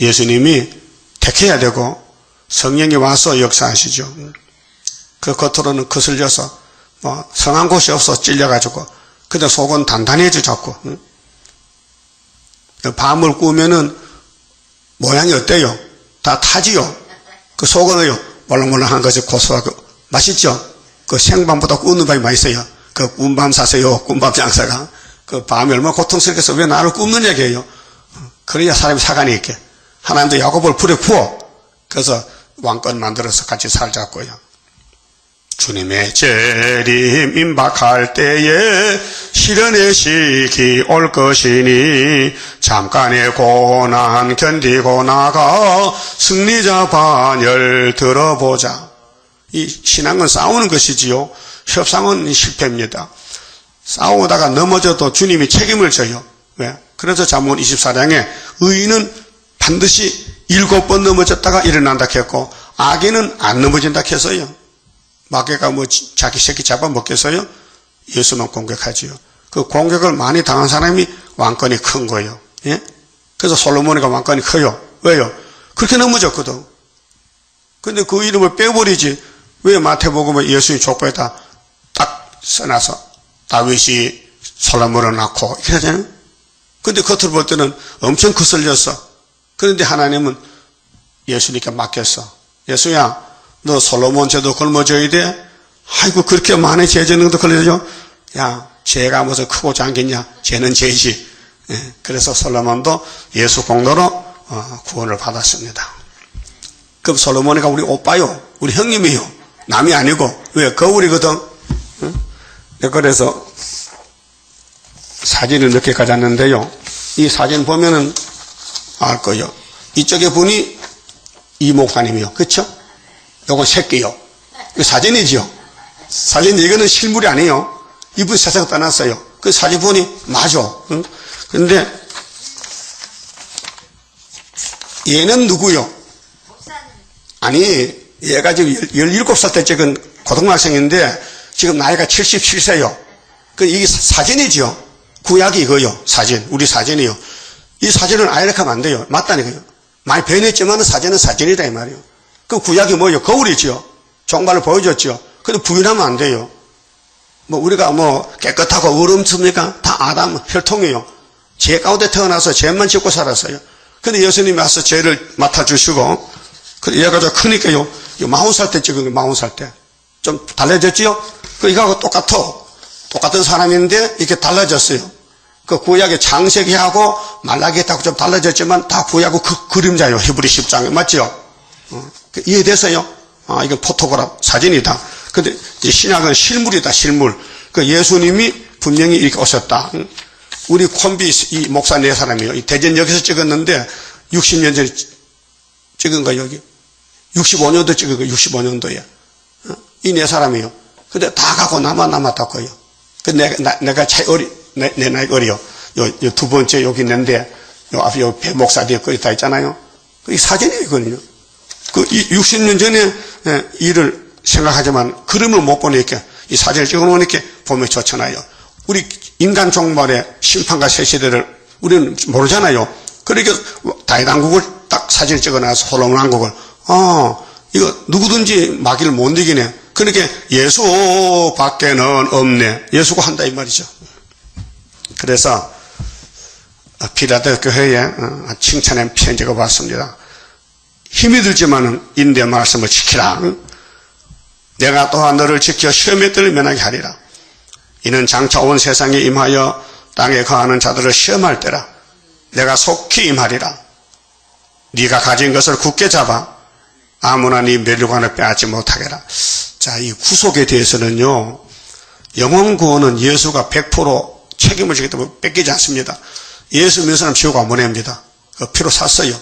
예수님이 택해야 되고 성령이 와서 역사하시죠. 그 겉으로는 거슬려서 성한 곳이 없어 찔려가지고 근데 속은 단단해져 자꾸. 밤을 꾸면은 모양이 어때요? 다 타지요. 그 속은요 몰랑몰랑한 것이 고소하고 맛있죠. 그 생밤보다 꾸는 밤이 맛있어요. 그 꿈밤 사세요. 꿈밤 장사가 그 밤이 얼마나 고통스럽겠어. 왜 나를 굽는 얘기예요. 그래야 사람이 사관이 있게. 하나님도 야곱을 불에 구워. 그래서 왕권 만들어서 같이 살자고요. 주님의 재림 임박할 때에 시련의 시기 올 것이니 잠깐의 고난 견디고 나가 승리자 반열 들어보자. 이 신앙은 싸우는 것이지요. 협상은 실패입니다. 싸우다가 넘어져도 주님이 책임을 져요. 왜? 그래서 잠언 24장에 의인은 반드시 7번 넘어졌다가 일어난다 했고, 아기는 안 넘어진다 했어요. 마귀가 뭐 자기 새끼 잡아먹겠어요? 예수만 공격하지요. 그 공격을 많이 당한 사람이 왕권이 큰 거예요. 예? 그래서 솔로몬이가 왕권이 커요. 왜요? 그렇게 넘어졌거든. 근데 그 이름을 빼버리지. 왜 마태복음에 예수님 족보에다 딱 써놔서 다윗이 솔로몬을 낳고 이렇게 하잖아요. 근데 겉으로 볼 때는 엄청 거슬렸어. 그런데 하나님은 예수님께 맡겼어. 예수야, 너 솔로몬 죄도 걸머져야 돼? 아이고, 그렇게 많은 죄 짓는 것도 걸려줘? 야, 죄가 무슨 크고 작겠냐? 죄는 죄지. 예, 그래서 솔로몬도 예수 공로로 구원을 받았습니다. 그럼 솔로몬이가 우리 오빠요. 우리 형님이요. 남이 아니고. 왜? 거울이거든. 응? 그래서 사진을 몇 개 가졌는데요. 이 사진 보면은 알 거예요. 이쪽에 분이 이 목사님이요. 그쵸? 요건 새끼요. 이거 사진이지요. 사진, 이거는 실물이 아니에요. 이분 세상 떠났어요. 그 사진 보니 맞아. 응? 근데 얘는 누구요? 아니, 얘가 지금 17살 때 찍은 고등학생인데 지금 나이가 77세요. 그 이게 사진이지요. 구약이 이거요. 사진. 우리 사진이요. 이 사진은 아예 이렇게 하면 안 돼요. 맞다니까요. 많이 변했지만 사진은 사진이다 이 말이에요. 그 구약이 뭐예요? 거울이지요. 종말을 보여줬지요. 근데 부인하면 안 돼요. 뭐 우리가 뭐 깨끗하고 어렵습니까? 다 아담 혈통이에요. 죄 가운데 태어나서 죄만 짓고 살았어요. 근데 예수님이 와서 죄를 맡아주시고, 그 얘가 좀 크니까요. 40살 때 찍은 거, 40살 때. 좀 달라졌지요? 그 이거하고 똑같아. 똑같은 사람인데 이렇게 달라졌어요. 그 구약의 창세기하고 말라기하고 좀 달라졌지만 다 구약의 그 그림자요. 히브리 10장에. 맞죠? 이해됐어요? 아, 이건 포토그래프 사진이다. 근데 신약은 실물이다, 실물. 그 예수님이 분명히 이렇게 오셨다. 우리 콤비 이 목사 네 사람이요. 이 대전역에서 찍었는데 60년 전에 찍은 거 여기. 65년도 찍은 거 65년도에. 이 네 사람이요. 근데 다 가고 나만 남았다고요. 그 내가 차이 내 나이 어려. 요 두 번째 여기 있는데 요 앞에 요 배 목사 뒤에 거기 다 있잖아요. 이 사진이에요, 이거는요. 그 60년 전에 일을 생각하지만 그림을 못 보니까 이 사진을 찍어 놓으니까 보면 좋잖아요. 우리 인간 종말의 심판과 새 시대를 우리는 모르잖아요. 그러니까 다윗 왕국을 딱 사진을 찍어 놔서 솔로몬 왕국을 이거 누구든지 마귀를 못 이기네. 그러니까 예수 밖에는 없네. 예수가 한다 이 말이죠. 그래서 피라델 교회에 칭찬의 편지가 왔습니다. 힘이 들지만은 인내 말씀을 지키라. 내가 또한 너를 지켜 시험에 들면하게 하리라. 이는 장차 온 세상에 임하여 땅에 거하는 자들을 시험할 때라. 내가 속히 임하리라. 네가 가진 것을 굳게 잡아 아무나 네 멸류관을 빼앗지 못하게라. 자, 이 구속에 대해서는요, 영혼 구원은 예수가 100% 책임을 지기 때문에 뺏기지 않습니다. 예수 믿는 사람 지옥 안 보냅니다. 그 피로 샀어요.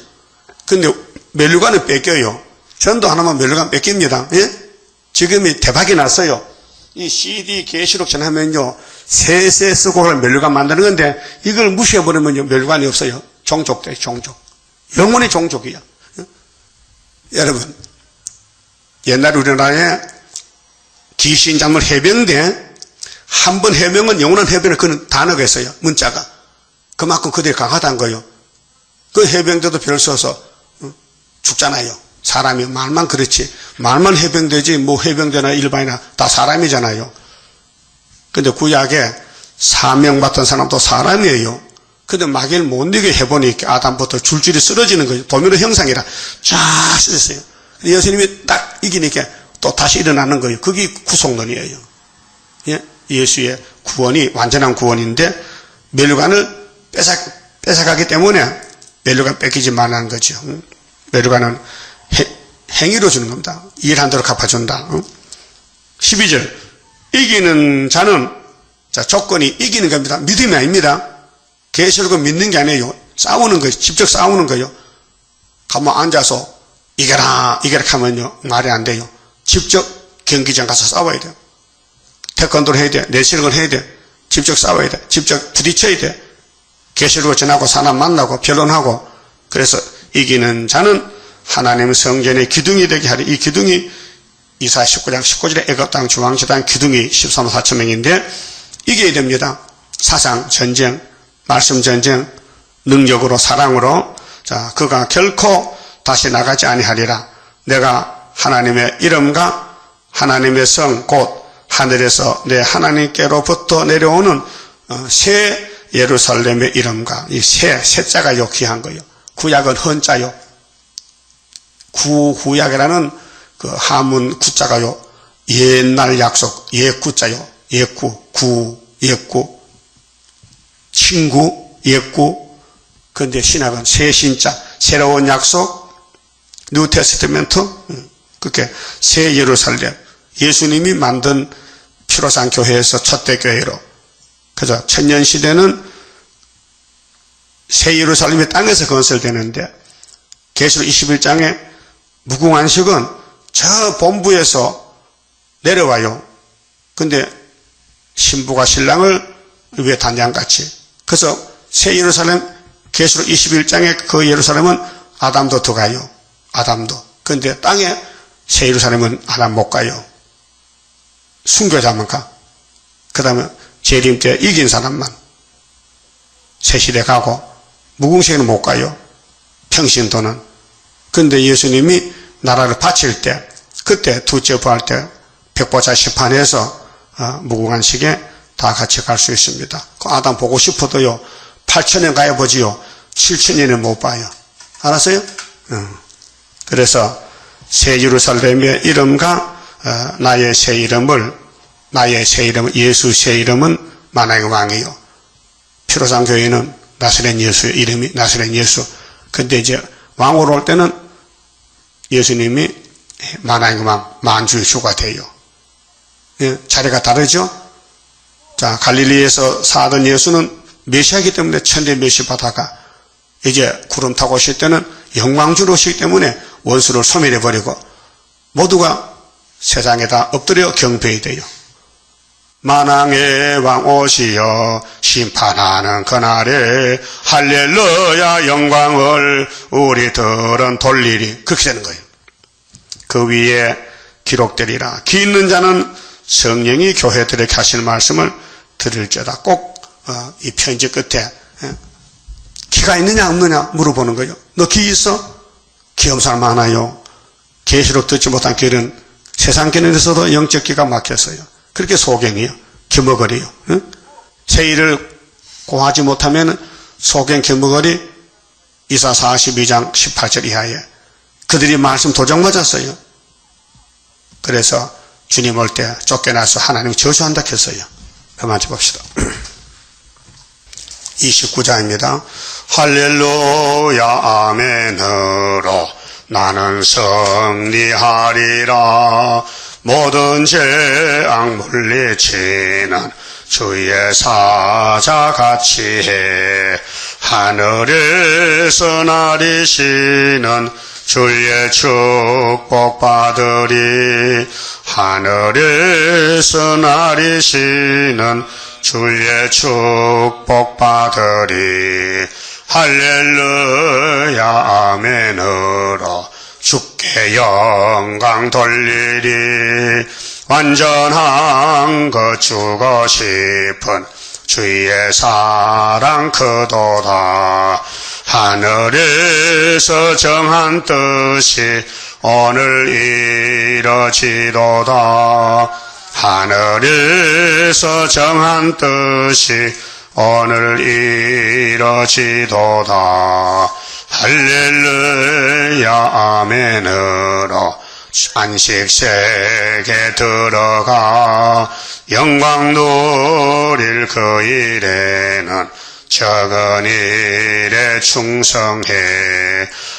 근데 멸류관을 뺏겨요. 전도 하나만 멸류관 뺏깁니다. 예? 지금이 대박이 났어요. 이 CD 계시록 전하면요, 세세 쓰고 멸류관 만드는 건데 이걸 무시해버리면요, 멸류관이 없어요. 종족돼, 종족. 영원히 종족이야. 여러분, 옛날 우리나라에 귀신 잡물 해병대 한 번 해병은 영원한 해병을 그런 단어가 있어요. 문자가. 그만큼 그들이 강하다는 거예요. 그 해병대도 별 써서 죽잖아요. 사람이 말만 그렇지. 말만 해병대지 뭐 해병대나 일반이나 다 사람이잖아요. 근데 구약에 사명받던 사람도 사람이에요. 근데 마귀를 못 이기게 해보니까 아담부터 줄줄이 쓰러지는 거예요. 도미노 형상이라 쫙 쓰였어요. 예수님이 딱 이기니까 또 다시 일어나는 거예요. 그게 구속론이에요. 예? 예수의 구원이 완전한 구원인데 멸류관을 뺏어가기 때문에 멸류관 뺏기지 말라는 거죠. 멸류관은 행위로 주는 겁니다. 일한 대로 갚아준다. 12절 이기는 자는 자 조건이 이기는 겁니다. 믿음이 아닙니다. 계시록은 믿는 게 아니에요. 싸우는 거예요. 직접 싸우는 거예요. 가만 앉아서 이겨라 이겨라 하면요 말이 안 돼요. 직접 경기장 가서 싸워야 돼요. 태권도를 해야 돼. 레슬링을 해야 돼. 직접 싸워야 돼. 직접 부딪혀야 돼. 계시록을 전하고 사람 만나고 변론하고 그래서 이기는 자는 하나님 성전의 기둥이 되게 하리. 이 기둥이 이사야 19장 19절에 애굽 땅 중앙지 땅 기둥이 13만 4천 명인데 이겨야 됩니다. 사상 전쟁, 말씀 전쟁, 능력으로 사랑으로 자 그가 결코 다시 나가지 아니하리라. 내가 하나님의 이름과 하나님의 성 곧 하늘에서 내 하나님께로부터 내려오는 새 예루살렘의 이름과 이 새자가 요 귀한 거예요. 구약은 헌자요. 구약이라는 그 하문 구자가요. 옛날 약속 옛구자요. 옛구 친구 옛구. 그런데 신학은 새 신자 새로운 약속 뉴 테스트멘트 그렇게 새 예루살렘 예수님이 만든 피로산 교회에서 첫대 교회로 그래서 천년시대는 새 예루살렘의 땅에서 건설되는데 계시록 21장에 무궁안식은 저 본부에서 내려와요. 근데 신부가 신랑을 위해 단장같이 그래서 새 예루살렘 계시록 21장에 그 예루살렘은 아담도 들어가요. 아담도. 근데 땅에 새 예루살렘은 아담 못 가요. 순교자만 가. 그 다음에 재림 때 이긴 사람만 새 시대 가고 무궁시에는 못 가요. 평신도는. 근데 예수님이 나라를 바칠 때 그때 두째 부활 때 백보자 심판해서 무궁안식에 다 같이 갈 수 있습니다. 그 아담 보고 싶어도요 8,000년 가야 보지요 7,000년은 못 봐요. 알았어요? 그래서 새 예루살렘의 이름과 나의 새 이름은 예수 새 이름은 만왕의 왕이요. 피로산 교회는 나사렛 예수의 이름이 나사렛 예수. 근데 이제 왕으로 올 때는 예수님이 만왕의 왕 만주의 주가 돼요. 예, 자리가 다르죠? 자, 갈릴리에서 사던 예수는 메시아이기 때문에 천대 메시 받아가 이제 구름 타고 오실 때는 영광주로 오시기 때문에 원수를 소멸해버리고 모두가 세상에다 엎드려 경배해야 돼요. 만왕의 왕 오시어 심판하는 그날에 할렐루야 영광을 우리들은 돌리리. 그렇게 되는 거예요. 그 위에 기록되리라. 기 있는 자는 성령이 교회들에게 하실 말씀을 들을지어다. 꼭 이 편지 끝에 기가 있느냐 없느냐 물어보는 거예요. 너 기 있어? 기 없는 사람 많아요. 계시록 듣지 못한 길은 세상 길에서도 영적 기가 막혔어요. 그렇게 소경이요. 기머거리요. 새 일을 고하지 못하면 소경 기머거리 이사 42장 18절 이하에 그들이 말씀 도적 맞았어요. 그래서 주님 올 때 쫓겨나서 하나님 저주한다 했어요. 그만 봅시다. 29장입니다. 할렐루야 아멘으로 나는 승리하리라. 모든 죄악 물리치는 주의 사자같이 해. 하늘에서 나리시는 주의 축복 받으리. 하늘에서 나리시는 주의 축복 받으리. 할렐루야 아멘으로 주께 영광 돌리리. 완전한 것 주고 싶은 주의 사랑 크도다. 하늘에서 정한 뜻이 오늘 이뤄지도다. 하늘에서 정한 뜻이 오늘 이뤄지도다. 할렐루야 아멘으로 안식세계 들어가 영광 누릴 그 일에는 적은 일에 충성해.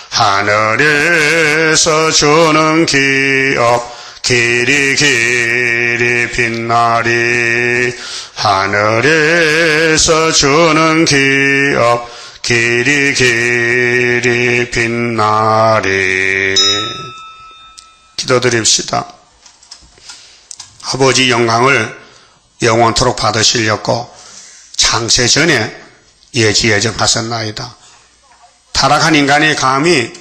하늘에서 주는 기업 길이 길이 빛나리. 하늘에서 주는 기업 길이 길이 빛나리. 기도드립시다. 아버지 영광을 영원토록 받으시려고 창세 전에 예지예정하셨나이다. 타락한 인간이 감히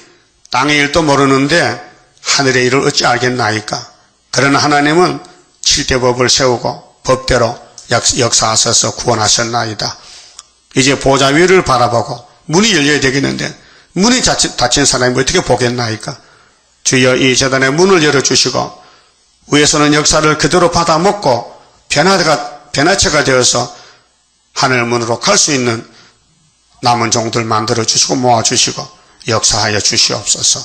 땅의 일도 모르는데 하늘의 일을 어찌 알겠나이까. 그러나 하나님은 7대 법을 세우고 법대로 역사하셔서 구원하셨나이다. 이제 보좌 위를 바라보고 문이 열려야 되겠는데 문이 닫힌 사람이 어떻게 보겠나이까. 주여 이 제단의 문을 열어주시고 위에서는 역사를 그대로 받아먹고 변화체가 되어서 하늘문으로 갈 수 있는 남은 종들 만들어주시고 모아주시고 역사하여 주시옵소서.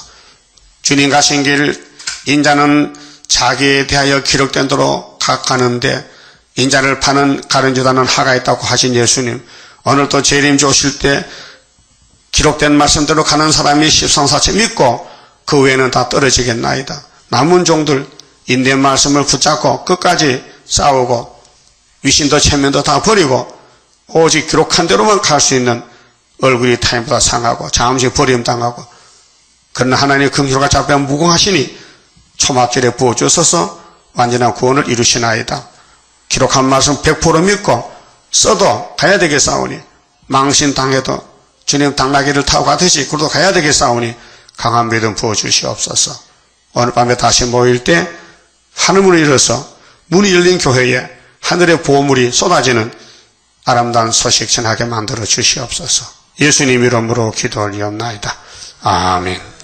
주님 가신 길 인자는 자기에 대하여 기록된 대로 가는데 인자를 파는 가룟유다는 하가 있다고 하신 예수님, 오늘도 재림주 오실 때 기록된 말씀대로 가는 사람이 십상사체 믿고 그 외에는 다 떨어지겠나이다. 남은 종들 인내 말씀을 붙잡고 끝까지 싸우고 위신도 체면도 다 버리고 오직 기록한 대로만 갈 수 있는 얼굴이 타인보다 상하고 잠시 버림당하고, 그러나 하나님의 긍휼과 자비가 무궁하시니 초막절에 부어주셔서 완전한 구원을 이루시나이다. 기록한 말씀 100% 믿고 써도 가야 되겠사오니, 망신당해도 주님 당나귀를 타고 가듯이 그래도 가야 되겠사오니 강한 믿음 부어주시옵소서. 오늘 밤에 다시 모일 때 하늘문을 열어서 문이 열린 교회에 하늘의 보물이 쏟아지는 아름다운 소식 전하게 만들어 주시옵소서. 예수님 이름으로 기도 올리옵나이다. 아멘.